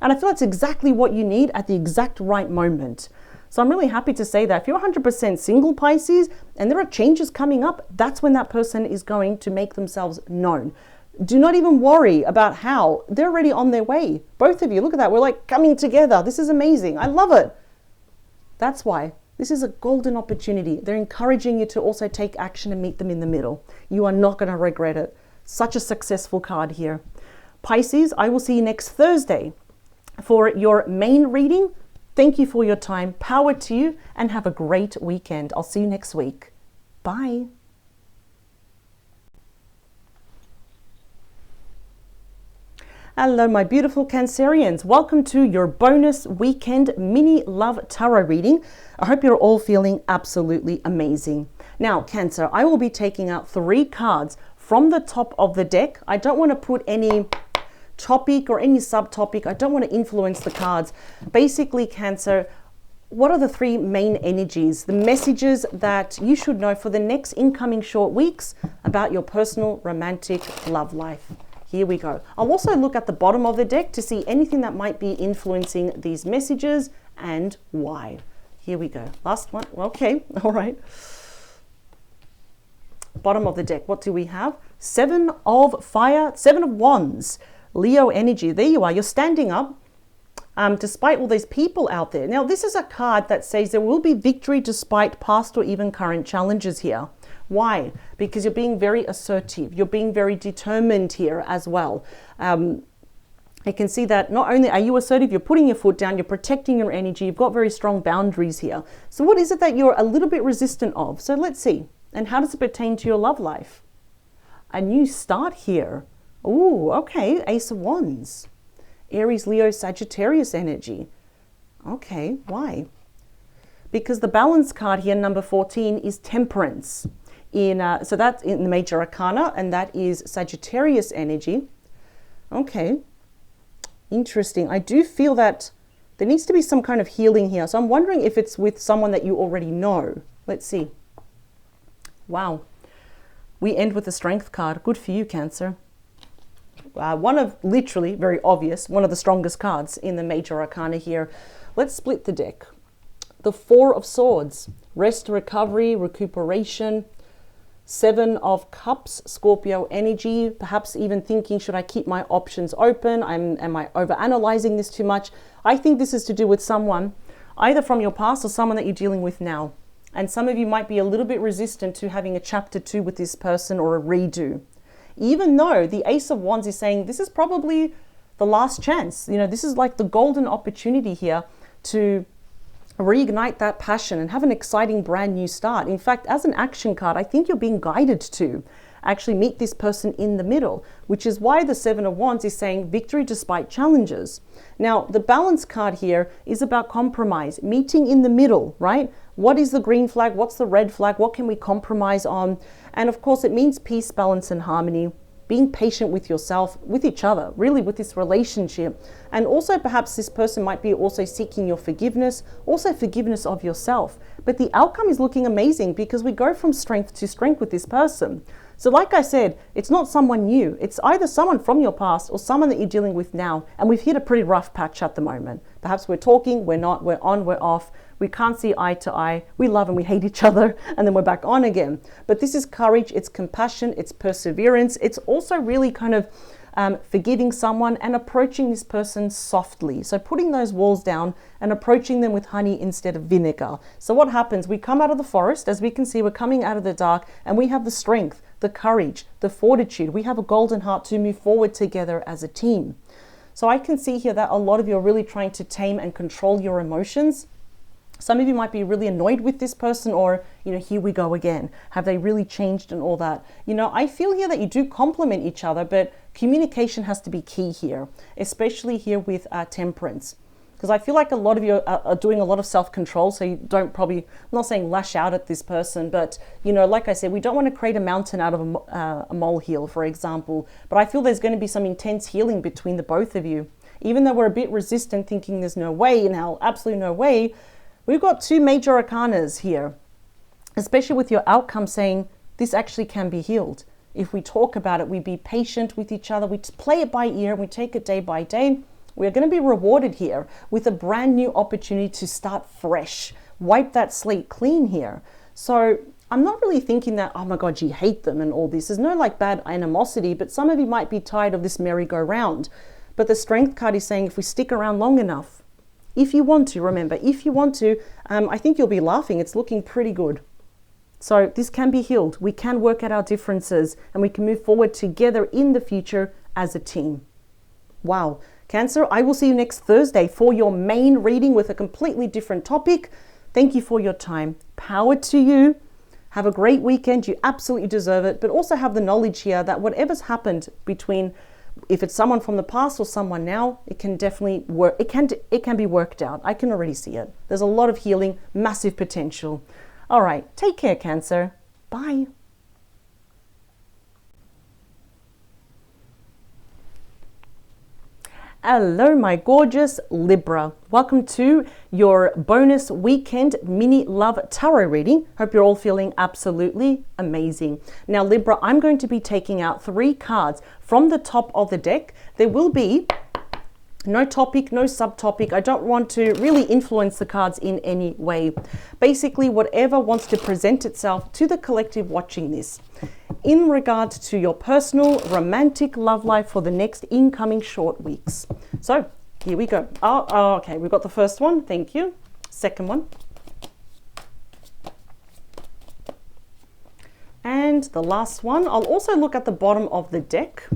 And I feel that's exactly what you need at the exact right moment. So I'm really happy to say that if you're 100% single, Pisces, and there are changes coming up, that's when that person is going to make themselves known. Do not even worry about how. They're already on their way. Both of you, look at that. We're like coming together. This is amazing. I love it. That's why. This is a golden opportunity. They're encouraging you to also take action and meet them in the middle. You are not going to regret it. Such a successful card here. Pisces, I will see you next Thursday for your main reading. Thank you for your time. Power to you and have a great weekend. I'll see you next week. Bye. Hello, my beautiful Cancerians. Welcome to your bonus weekend mini love tarot reading. I hope you're all feeling absolutely amazing. Now, Cancer, I will be taking out 3 cards from the top of the deck. I don't want to put any topic or any subtopic. I don't want to influence the cards. Basically, Cancer, what are the 3 main energies, the messages that you should know for the next incoming short weeks about your personal romantic love life? Here we go. I'll also look at the bottom of the deck to see anything that might be influencing these messages and why. Here we go. Last one. Okay. All right. Bottom of the deck. What do we have? 7 of fire, 7 of wands. Leo energy. There you are. You're standing up despite all these people out there. Now, this is a card that says there will be victory despite past or even current challenges here. Why? Because you're being very assertive. You're being very determined here as well. I can see that not only are you assertive, you're putting your foot down, you're protecting your energy, you've got very strong boundaries here. So what is it that you're a little bit resistant of? So let's see. And how does it pertain to your love life? A new start here. Ooh, okay. Ace of Wands. Aries, Leo, Sagittarius energy. Okay, why? Because the balance card here, number 14, is Temperance. So that's in the major arcana, and that is Sagittarius energy. Okay, interesting. I do feel that there needs to be some kind of healing here. So I'm wondering if it's with someone that you already know. Let's see. Wow. We end with the Strength card. Good for you, Cancer. One of, literally, very obvious, one of the strongest cards in the major arcana here. Let's split the deck. The 4 of Swords. Rest, recovery, recuperation. 7 of Cups, Scorpio energy, perhaps even thinking, should I keep my options open? Am I overanalyzing this too much? I think this is to do with someone, either from your past or someone that you're dealing with now. And some of you might be a little bit resistant to having a chapter 2 with this person or a redo. Even though the Ace of Wands is saying this is probably the last chance. You know, this is like the golden opportunity here to reignite that passion and have an exciting brand new start. In fact, as an action card, I think you're being guided to actually meet this person in the middle, which is why the 7 of Wands is saying victory despite challenges. Now, the balance card here is about compromise, meeting in the middle, right? What is the green flag? What's the red flag? What can we compromise on? And of course, it means peace, balance, and harmony. Being patient with yourself, with each other, really with this relationship. And also perhaps this person might be also seeking your forgiveness, also forgiveness of yourself. But the outcome is looking amazing because we go from strength to strength with this person. So like I said, it's not someone new. It's either someone from your past or someone that you're dealing with now. And we've hit a pretty rough patch at the moment. Perhaps we're talking, we're not, we're on, we're off. We can't see eye to eye. We love and we hate each other, and then we're back on again. But this is courage, it's compassion, it's perseverance. It's also really kind of forgiving someone and approaching this person softly. So putting those walls down and approaching them with honey instead of vinegar. So what happens? We come out of the forest, as we can see, we're coming out of the dark, and we have the strength, the courage, the fortitude. We have a golden heart to move forward together as a team. So I can see here that a lot of you are really trying to tame and control your emotions. Some of you might be really annoyed with this person, or, you know, here we go again. Have they really changed and all that? You know, I feel here that you do complement each other, but communication has to be key here, especially here with Temperance. Because I feel like a lot of you are doing a lot of self-control, so you don't probably, I'm not saying lash out at this person, but, you know, like I said, we don't want to create a mountain out of a molehill, for example. But I feel there's going to be some intense healing between the both of you. Even though we're a bit resistant, thinking there's no way, and hell, absolutely no way, we've got 2 major arcanas here, especially with your outcome saying this actually can be healed. If we talk about it, we be patient with each other, we play it by ear, we take it day by day. We're going to be rewarded here with a brand new opportunity to start fresh, wipe that slate clean here. So I'm not really thinking that, oh my God, you hate them and all this. There's no like bad animosity, but some of you might be tired of this merry-go-round. But the Strength card is saying if we stick around long enough, if you want to, remember, if you want to, I think you'll be laughing. It's looking pretty good. So this can be healed. We can work out our differences and we can move forward together in the future as a team. Wow. Cancer, I will see you next Thursday for your main reading with a completely different topic. Thank you for your time. Power to you. Have a great weekend. You absolutely deserve it. But also have the knowledge here that whatever's happened between, if it's someone from the past or someone now, it can definitely work. It can be worked out. I can already see it. There's a lot of healing, massive potential. All right. Take care, Cancer. Bye. Hello, my gorgeous Libra. Welcome to your bonus weekend mini love tarot reading. Hope you're all feeling absolutely amazing. Now, Libra, I'm going to be taking out 3 cards from the top of the deck. There will be no topic, no subtopic. I don't want to really influence the cards in any way. Basically, whatever wants to present itself to the collective watching this. In regards to your personal romantic love life for the next incoming short weeks. So here we go. Oh, okay, we've got the first one. Thank you. Second one. And the last one. I'll also look at the bottom of the deck.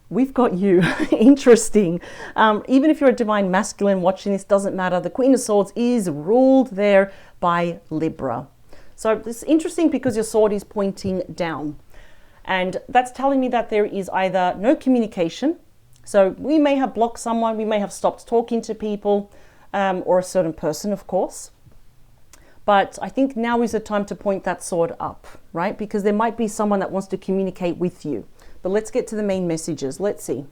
We've got you. Interesting. Even if you're a divine masculine watching this, doesn't matter. The Queen of Swords is ruled there by Libra. So this is interesting because your sword is pointing down. And that's telling me that there is either no communication. So we may have blocked someone, we may have stopped talking to people, or a certain person, of course. But I think now is the time to point that sword up, right? Because there might be someone that wants to communicate with you. But let's get to the main messages. Let's see.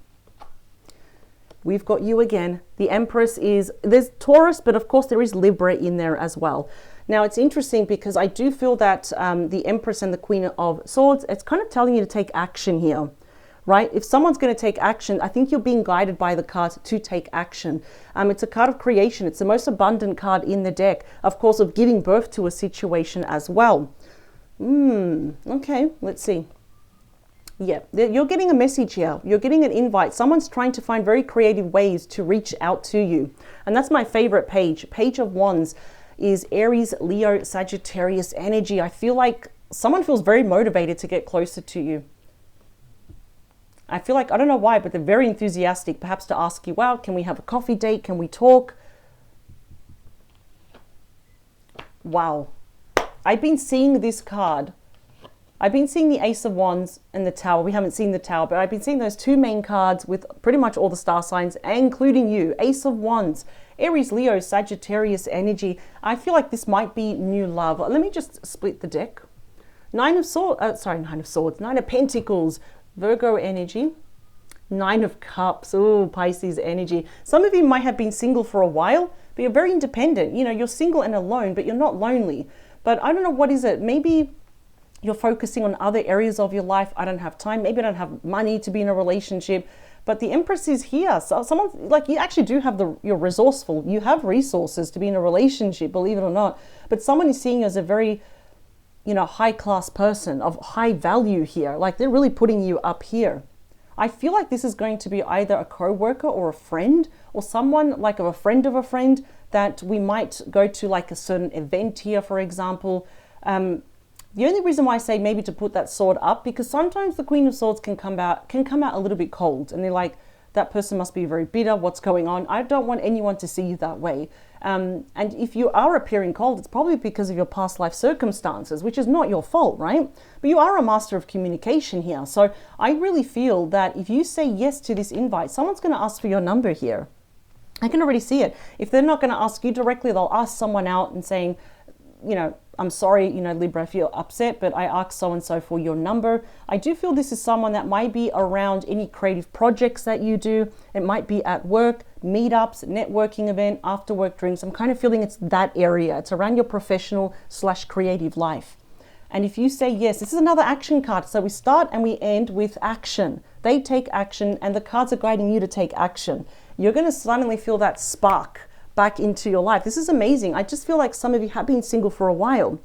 We've got you again. The Empress is, there's Taurus, but of course there is Libra in there as well. Now it's interesting because I do feel that the Empress and the Queen of Swords, it's kind of telling you to take action here, right? If someone's going to take action, I think you're being guided by the cards to take action. It's a card of creation. It's the most abundant card in the deck, of course, of giving birth to a situation as well. Okay, let's see. Yeah, you're getting a message here. You're getting an invite. Someone's trying to find very creative ways to reach out to you. And that's my favorite page. Page of Wands is Aries, Leo, Sagittarius energy. I feel like someone feels very motivated to get closer to you. I feel like, I don't know why, but they're very enthusiastic, perhaps to ask you out. Can we have a coffee date? Can we talk? Wow. I've been seeing this card. I've been seeing the Ace of Wands and the Tower. We haven't seen the Tower, but I've been seeing those 2 main cards with pretty much all the star signs, including you. Ace of Wands, Aries, Leo, Sagittarius energy. I feel like this might be new love. Let me just split the deck. Nine of Pentacles, Virgo energy. 9 of Cups, oh, Pisces energy. Some of you might have been single for a while, but you're very independent. You know, you're single and alone, but you're not lonely. But I don't know, what is it? Maybe you're focusing on other areas of your life. I don't have time. Maybe I don't have money to be in a relationship. But the Empress is here. So someone, like, you actually do have you're resourceful. You have resources to be in a relationship, believe it or not. But someone is seeing you as a very, you know, high-class person of high value here. Like, they're really putting you up here. I feel like this is going to be either a co-worker or a friend, or someone like a friend of a friend that we might go to, like a certain event here, for example. The only reason why I say maybe to put that sword up, because sometimes the Queen of Swords can come out a little bit cold, and they're like, that person must be very bitter. What's going on? I don't want anyone to see you that way. And if you are appearing cold, it's probably because of your past life circumstances, which is not your fault, right? But you are a master of communication here. So I really feel that if you say yes to this invite, someone's going to ask for your number here. I can already see it. If they're not going to ask you directly, they'll ask someone out and saying, you know, I'm sorry, you know, Libra, if you're upset, but I asked so-and-so for your number. I do feel this is someone that might be around any creative projects that you do. It might be at work, meetups, networking event, after work drinks. I'm kind of feeling it's that area. It's around your professional / creative life. And if you say yes, this is another action card. So we start and we end with action. They take action and the cards are guiding you to take action. You're going to suddenly feel that spark back into your life. This is amazing. I just feel like some of you have been single for a while.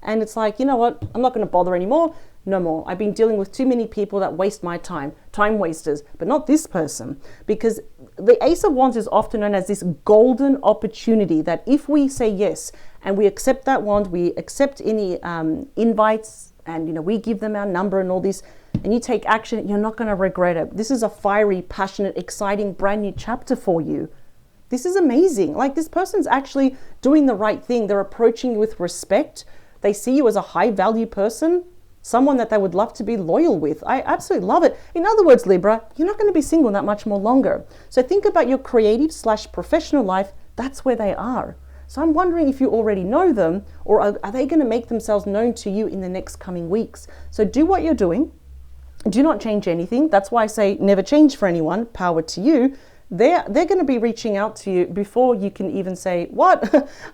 And it's like, you know what? I'm not going to bother anymore. No more. I've been dealing with too many people that waste my time wasters, but not this person. Because the Ace of Wands is often known as this golden opportunity that if we say yes and we accept that wand, we accept any invites, and you know, we give them our number and all this, and you take action, you're not going to regret it. This is a fiery, passionate, exciting, brand new chapter for you. This is amazing. Like, this person's actually doing the right thing. They're approaching you with respect. They see you as a high value person, someone that they would love to be loyal with. I absolutely love it. In other words, Libra, you're not going to be single that much more longer. So think about your creative/professional life. That's where they are. So I'm wondering if you already know them, or are they going to make themselves known to you in the next coming weeks? So do what you're doing. Do not change anything. That's why I say never change for anyone. Power to you. They're going to be reaching out to you before you can even say what.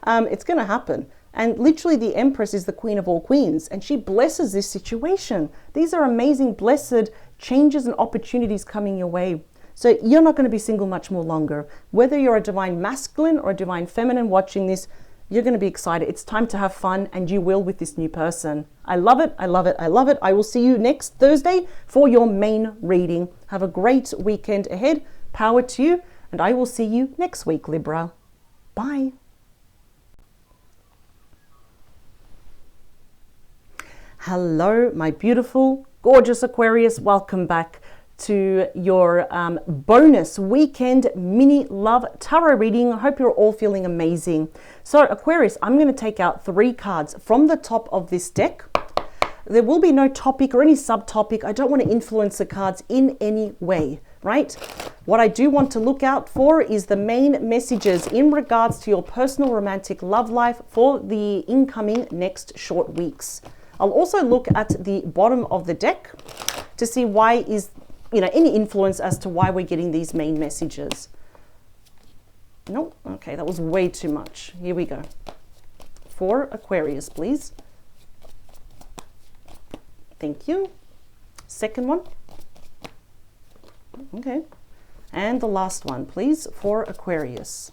It's going to happen. And literally the Empress is the queen of all queens, and she blesses this situation. These are amazing, blessed changes and opportunities coming your way. So you're not going to be single much more longer. Whether you're a divine masculine or a divine feminine watching this, you're going to be excited. It's time to have fun, and you will with this new person. I love it. I love it. I love it. I will see you next Thursday for your main reading. Have a great weekend ahead. Power to you, and I will see you next week, Libra. Bye. Hello, my beautiful, gorgeous Aquarius. Welcome back to your bonus weekend mini love tarot reading. I hope you're all feeling amazing. So Aquarius, I'm going to take out 3 cards from the top of this deck. There will be no topic or any subtopic. I don't want to influence the cards in any way, right? What I do want to look out for is the main messages in regards to your personal romantic love life for the incoming next short weeks. I'll also look at the bottom of the deck to see why is, any influence as to why we're getting these main messages. Nope. Okay, that was way too much. Here we go. For Aquarius, please. Thank you. Second one. Okay. And the last one, please, for Aquarius.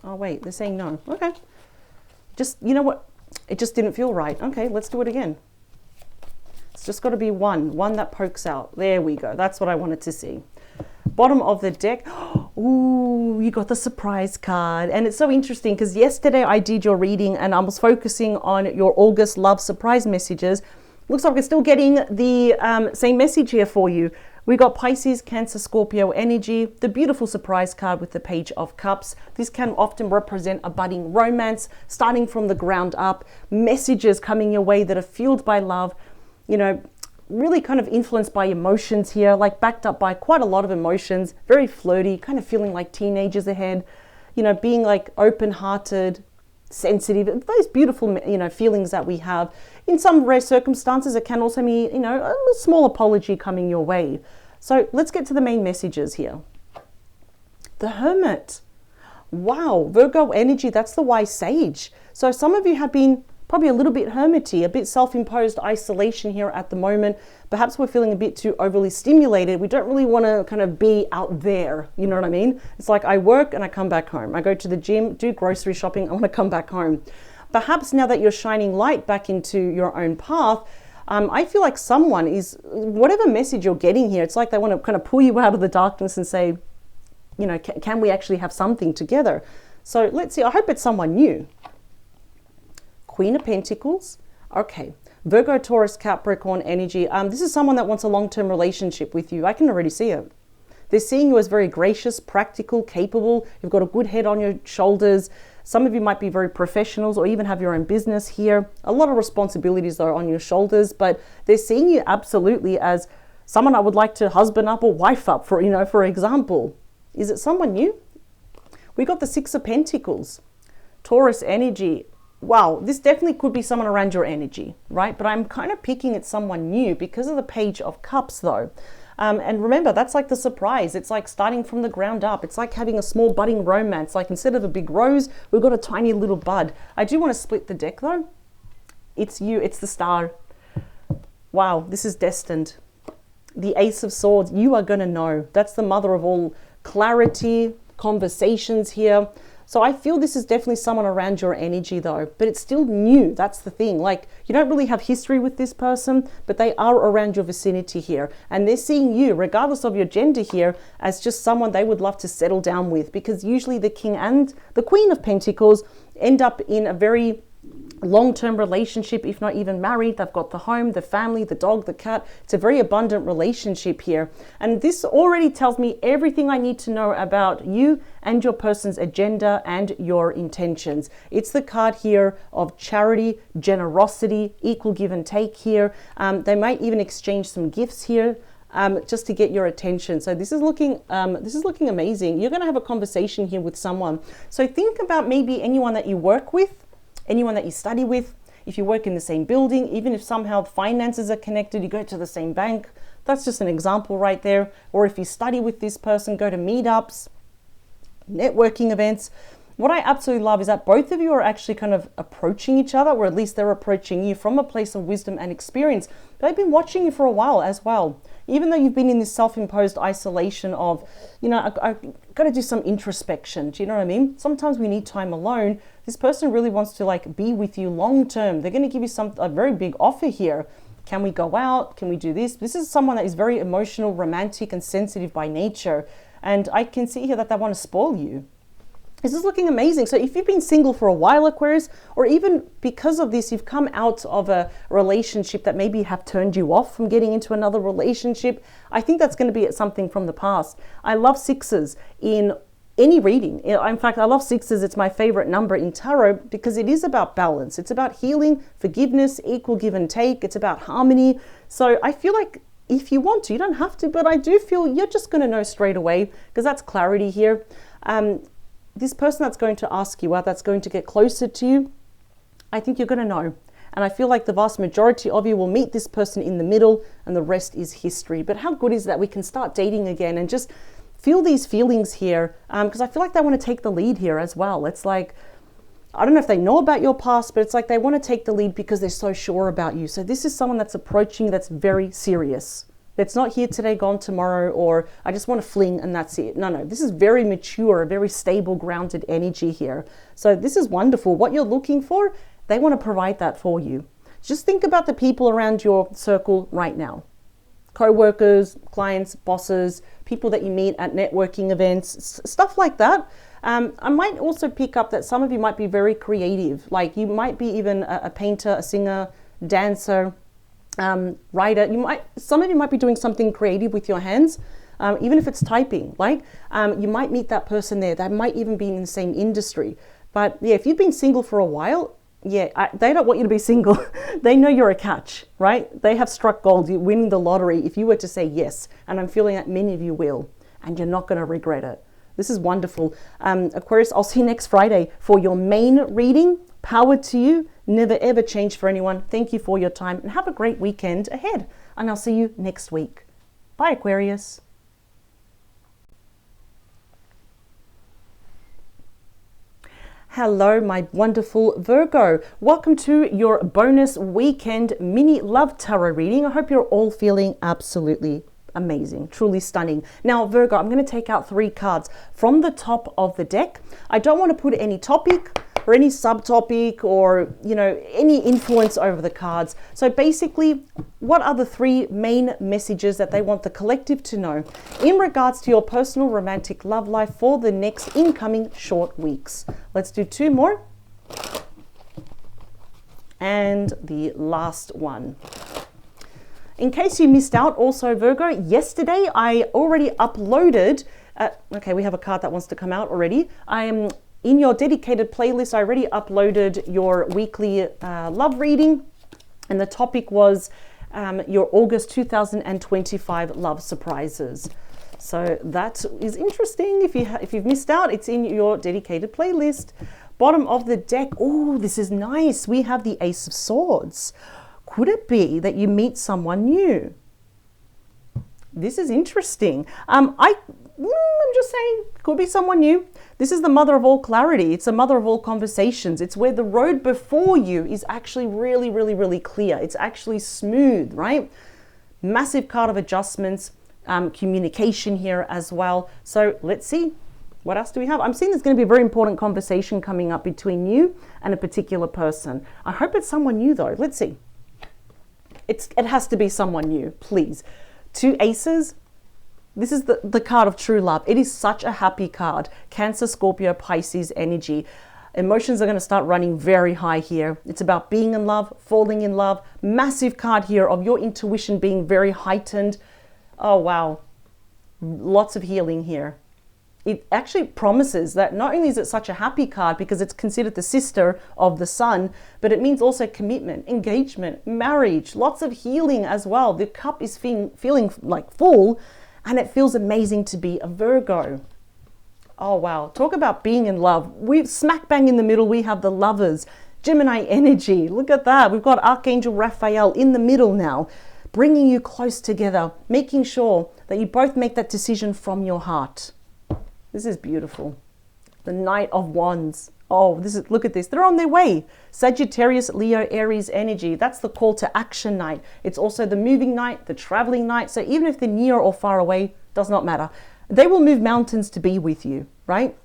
Oh, wait, they're saying no. Okay. Just, you know what? It just didn't feel right. Okay, let's do it again. It's just got to be one that pokes out. There we go. That's what I wanted to see. Bottom of the deck. Ooh, you got the surprise card. And it's so interesting because yesterday I did your reading and I was focusing on your August love surprise messages. Looks like we're still getting the same message here for you. We got Pisces, Cancer, Scorpio energy, the beautiful surprise card with the Page of Cups. This can often represent a budding romance, starting from the ground up, messages coming your way that are fueled by love, really kind of influenced by emotions here, like backed up by quite a lot of emotions, very flirty, kind of feeling like teenagers ahead, being like open-hearted, sensitive, those beautiful, feelings that we have. In some rare circumstances, it can also be, a small apology coming your way. So let's get to the main messages here. The Hermit. Wow, Virgo energy, that's the wise sage. So some of you have been probably a little bit hermity, a bit self-imposed isolation here at the moment. Perhaps we're feeling a bit too overly stimulated. We don't really want to kind of be out there. You know what I mean? It's like I work and I come back home. I go to the gym, do grocery shopping. I want to come back home. Perhaps now that you're shining light back into your own path, I feel like someone is, whatever message you're getting here, it's like they want to kind of pull you out of the darkness and say, can we actually have something together? So let's see. I hope it's someone new. Queen of Pentacles. Okay. Virgo, Taurus, Capricorn energy. This is someone that wants a long-term relationship with you. I can already see it. They're seeing you as very gracious, practical, capable. You've got a good head on your shoulders. Some of you might be very professionals or even have your own business here. A lot of responsibilities are on your shoulders, but they're seeing you absolutely as someone I would like to husband up or wife up for, for example. Is it someone new? We got the Six of Pentacles. Taurus energy. wow, this definitely could be someone around your energy, right? But I'm kind of picking at someone new because of the Page of Cups though. And remember, that's like the surprise. It's like starting from the ground up. It's like having a small budding romance. Like instead of a big rose, we've got a tiny little bud. I do want to split the deck though. It's you, it's the Star. Wow, this is destined. The Ace of Swords, you are going to know. That's the mother of all clarity, conversations here. So I feel this is definitely someone around your energy though, but it's still new. That's the thing. Like you don't really have history with this person, but they are around your vicinity here. And they're seeing you, regardless of your gender here, as just someone they would love to settle down with, because usually the King and the Queen of Pentacles end up in a very long-term relationship, if not even married. They've got the home, the family, the dog, the cat. It's a very abundant relationship here. And this already tells me everything I need to know about you and your person's agenda and your intentions. It's the card here of charity, generosity, equal give and take here. They might even exchange some gifts here. Just to get your attention. So this is looking amazing. You're going to have a conversation here with someone. So think about maybe anyone that you work with, anyone that you study with, if you work in the same building, even if somehow finances are connected, you go to the same bank. That's just an example right there. Or if you study with this person, go to meetups, networking events. What I absolutely love is that both of you are actually kind of approaching each other, or at least they're approaching you from a place of wisdom and experience. They've been watching you for a while as well. Even though you've been in this self-imposed isolation of, you know, I got to do some introspection. Do you know what I mean? Sometimes we need time alone. This person really wants to like be with you long term. They're going to give you a very big offer here. Can we go out? Can we do this? This is someone that is very emotional, romantic, and sensitive by nature. And I can see here that they want to spoil you. This is looking amazing. So if you've been single for a while, Aquarius, or even because of this, you've come out of a relationship that maybe have turned you off from getting into another relationship, I think that's going to be something from the past. I love sixes in any reading. In fact, I love sixes. It's my favorite number in tarot because it is about balance. It's about healing, forgiveness, equal give and take. It's about harmony. So I feel like if you want to, you don't have to, but I do feel you're just going to know straight away because that's clarity here. This person that's going to ask you out, that's going to get closer to you, I think you're going to know. And I feel like the vast majority of you will meet this person in the middle and the rest is history. But how good is that we can start dating again and just feel these feelings here? Because I feel like they want to take the lead here as well. It's like, I don't know if they know about your past, but it's like they want to take the lead because they're so sure about you. So this is someone that's approaching you that's very serious. It's not here today, gone tomorrow, or I just want to fling and that's it. No, this is very mature, very stable, grounded energy here. So this is wonderful. What you're looking for, they want to provide that for you. Just think about the people around your circle right now. Co-workers, clients, bosses, people that you meet at networking events, stuff like that. I might also pick up that some of you might be very creative. Like you might be even a painter, a singer, dancer, writer. Some of you might be doing something creative with your hands, even if it's typing. Like you might meet that person there. They might even be in the same industry. But yeah, if you've been single for a while, yeah, they don't want you to be single. They know you're a catch, right? They have struck gold. You're winning the lottery if you were to say yes. And I'm feeling that many of you will, and you're not going to regret it. This is wonderful. Aquarius, I'll see you next Friday for your main reading. Power to you. Never ever change for anyone. Thank you for your time and have a great weekend ahead. And I'll see you next week. Bye, Aquarius. Hello, my wonderful Virgo. Welcome to your bonus weekend mini love tarot reading. I hope you're all feeling absolutely amazing, truly stunning. Now, Virgo, I'm going to take out 3 cards from the top of the deck. I don't want to put any topic or any subtopic or, any influence over the cards. So basically, what are the 3 main messages that they want the collective to know in regards to your personal romantic love life for the next incoming short weeks? Let's do 2 more. And the last one. In case you missed out also, Virgo, yesterday I already uploaded, okay, we have a card that wants to come out already. I am in your dedicated playlist. I already uploaded your weekly love reading, and the topic was your August 2025 love surprises. So that is interesting. If you've missed out, it's in your dedicated playlist. Bottom of the deck. Oh, this is nice. We have the Ace of Swords. Could it be that you meet someone new? This is interesting. I'm just saying, could be someone new. This is the mother of all clarity. It's the mother of all conversations. It's where the road before you is actually really, really, really clear. It's actually smooth, right? Massive card of adjustments, communication here as well. So let's see. What else do we have? I'm seeing there's going to be a very important conversation coming up between you and a particular person. I hope it's someone new though. Let's see. It has to be someone new, please. 2 aces. This is the card of true love. It is such a happy card. Cancer, Scorpio, Pisces energy. Emotions are going to start running very high here. It's about being in love, falling in love. Massive card here of your intuition being very heightened. Oh, wow. Lots of healing here. It actually promises that not only is it such a happy card because it's considered the sister of the sun, but it means also commitment, engagement, marriage, lots of healing as well. The cup is feeling like full, and it feels amazing to be a Virgo. Oh, wow. Talk about being in love. We've smack bang in the middle. We have the Lovers, Gemini energy. Look at that. We've got Archangel Raphael in the middle now, bringing you close together, making sure that you both make that decision from your heart. This is beautiful. The Knight of Wands. Oh, look at this. They're on their way. Sagittarius, Leo, Aries energy. That's the call to action night. It's also the moving night, the traveling night. So even if they're near or far away, does not matter. They will move mountains to be with you, right?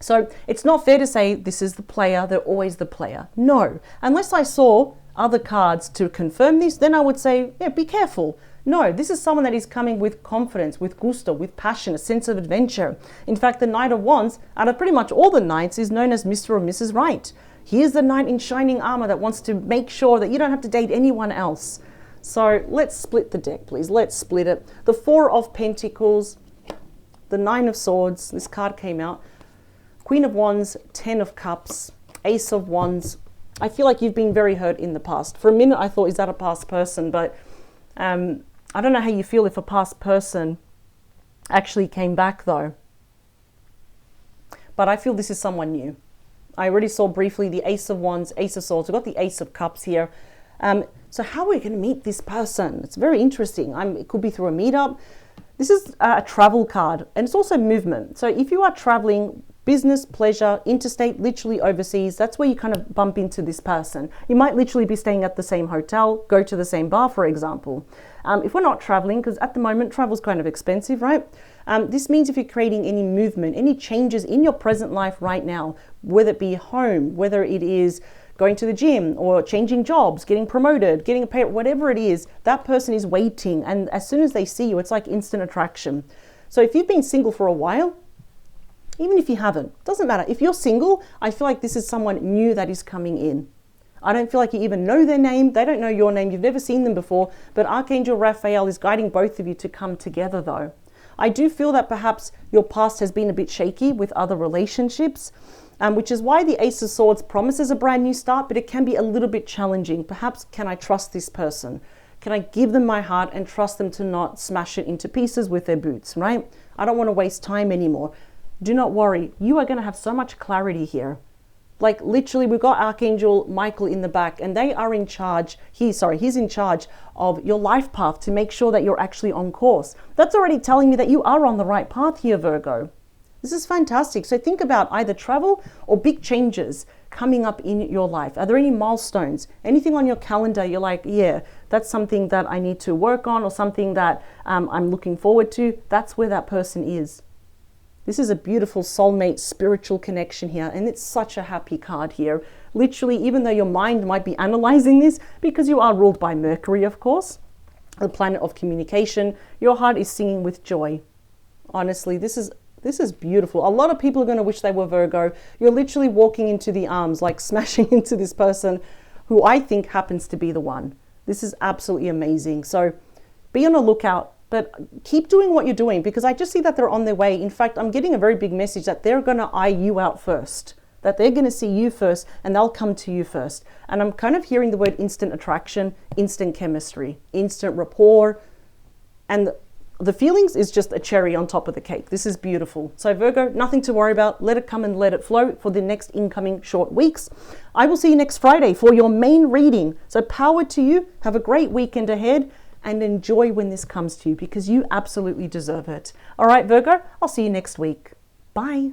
So it's not fair to say this is the player. They're always the player. No, unless I saw other cards to confirm this, then I would say, yeah, be careful. No, this is someone that is coming with confidence, with gusto, with passion, a sense of adventure. In fact, the Knight of Wands, out of pretty much all the knights, is known as Mr. or Mrs. Right. Here's the knight in shining armor that wants to make sure that you don't have to date anyone else. So let's split the deck, please. Let's split it. The 4 of Pentacles, the 9 of Swords, this card came out. Queen of Wands, 10 of Cups, Ace of Wands. I feel like you've been very hurt in the past. For a minute, I thought, is that a past person? But I don't know how you feel if a past person actually came back though. But I feel this is someone new. I already saw briefly the Ace of Wands, Ace of Swords. We've got the Ace of Cups here. So how are we going to meet this person? It's very interesting. It could be through a meetup. This is a travel card, and it's also movement. So if you are traveling, business, pleasure, interstate, literally overseas, that's where you kind of bump into this person. You might literally be staying at the same hotel, go to the same bar, for example. If we're not traveling, because at the moment travel's kind of expensive, right? This means if you're creating any movement, any changes in your present life right now, whether it be home, whether it is going to the gym or changing jobs, getting promoted, getting a pay, whatever it is, that person is waiting. And as soon as they see you, it's like instant attraction. So if you've been single for a while, even if you haven't, doesn't matter. If you're single, I feel like this is someone new that is coming in. I don't feel like you even know their name. They don't know your name. You've never seen them before. But Archangel Raphael is guiding both of you to come together though. I do feel that perhaps your past has been a bit shaky with other relationships, which is why the Ace of Swords promises a brand new start, but it can be a little bit challenging. Perhaps, can I trust this person? Can I give them my heart and trust them to not smash it into pieces with their boots, right? I don't want to waste time anymore. Do not worry. You are going to have so much clarity here. Like literally, we've got Archangel Michael in the back, and they are in charge. He's in charge of your life path to make sure that you're actually on course. That's already telling me that you are on the right path here, Virgo. This is fantastic. So think about either travel or big changes coming up in your life. Are there any milestones? Anything on your calendar you're like, yeah, that's something that I need to work on, or something that I'm looking forward to? That's where that person is. This is a beautiful soulmate spiritual connection here, and it's such a happy card here. Literally, even though your mind might be analyzing this, because you are ruled by Mercury, of course, the planet of communication, your heart is singing with joy. Honestly, this is beautiful. A lot of people are going to wish they were Virgo. You're literally walking into the arms, like smashing into this person who I think happens to be the one. This is absolutely amazing. So be on the lookout. But keep doing what you're doing, because I just see that they're on their way. In fact, I'm getting a very big message that they're going to eye you out first. that they're going to see you first and they'll come to you first. And I'm kind of hearing the word instant attraction, instant chemistry, instant rapport. And the feelings is just a cherry on top of the cake. This is beautiful. So Virgo, nothing to worry about. Let it come and let it flow for the next incoming short weeks. I will see you next Friday for your main reading. So power to you. Have a great weekend ahead and enjoy when this comes to you because you absolutely deserve it. All right, Virgo, I'll see you next week. Bye.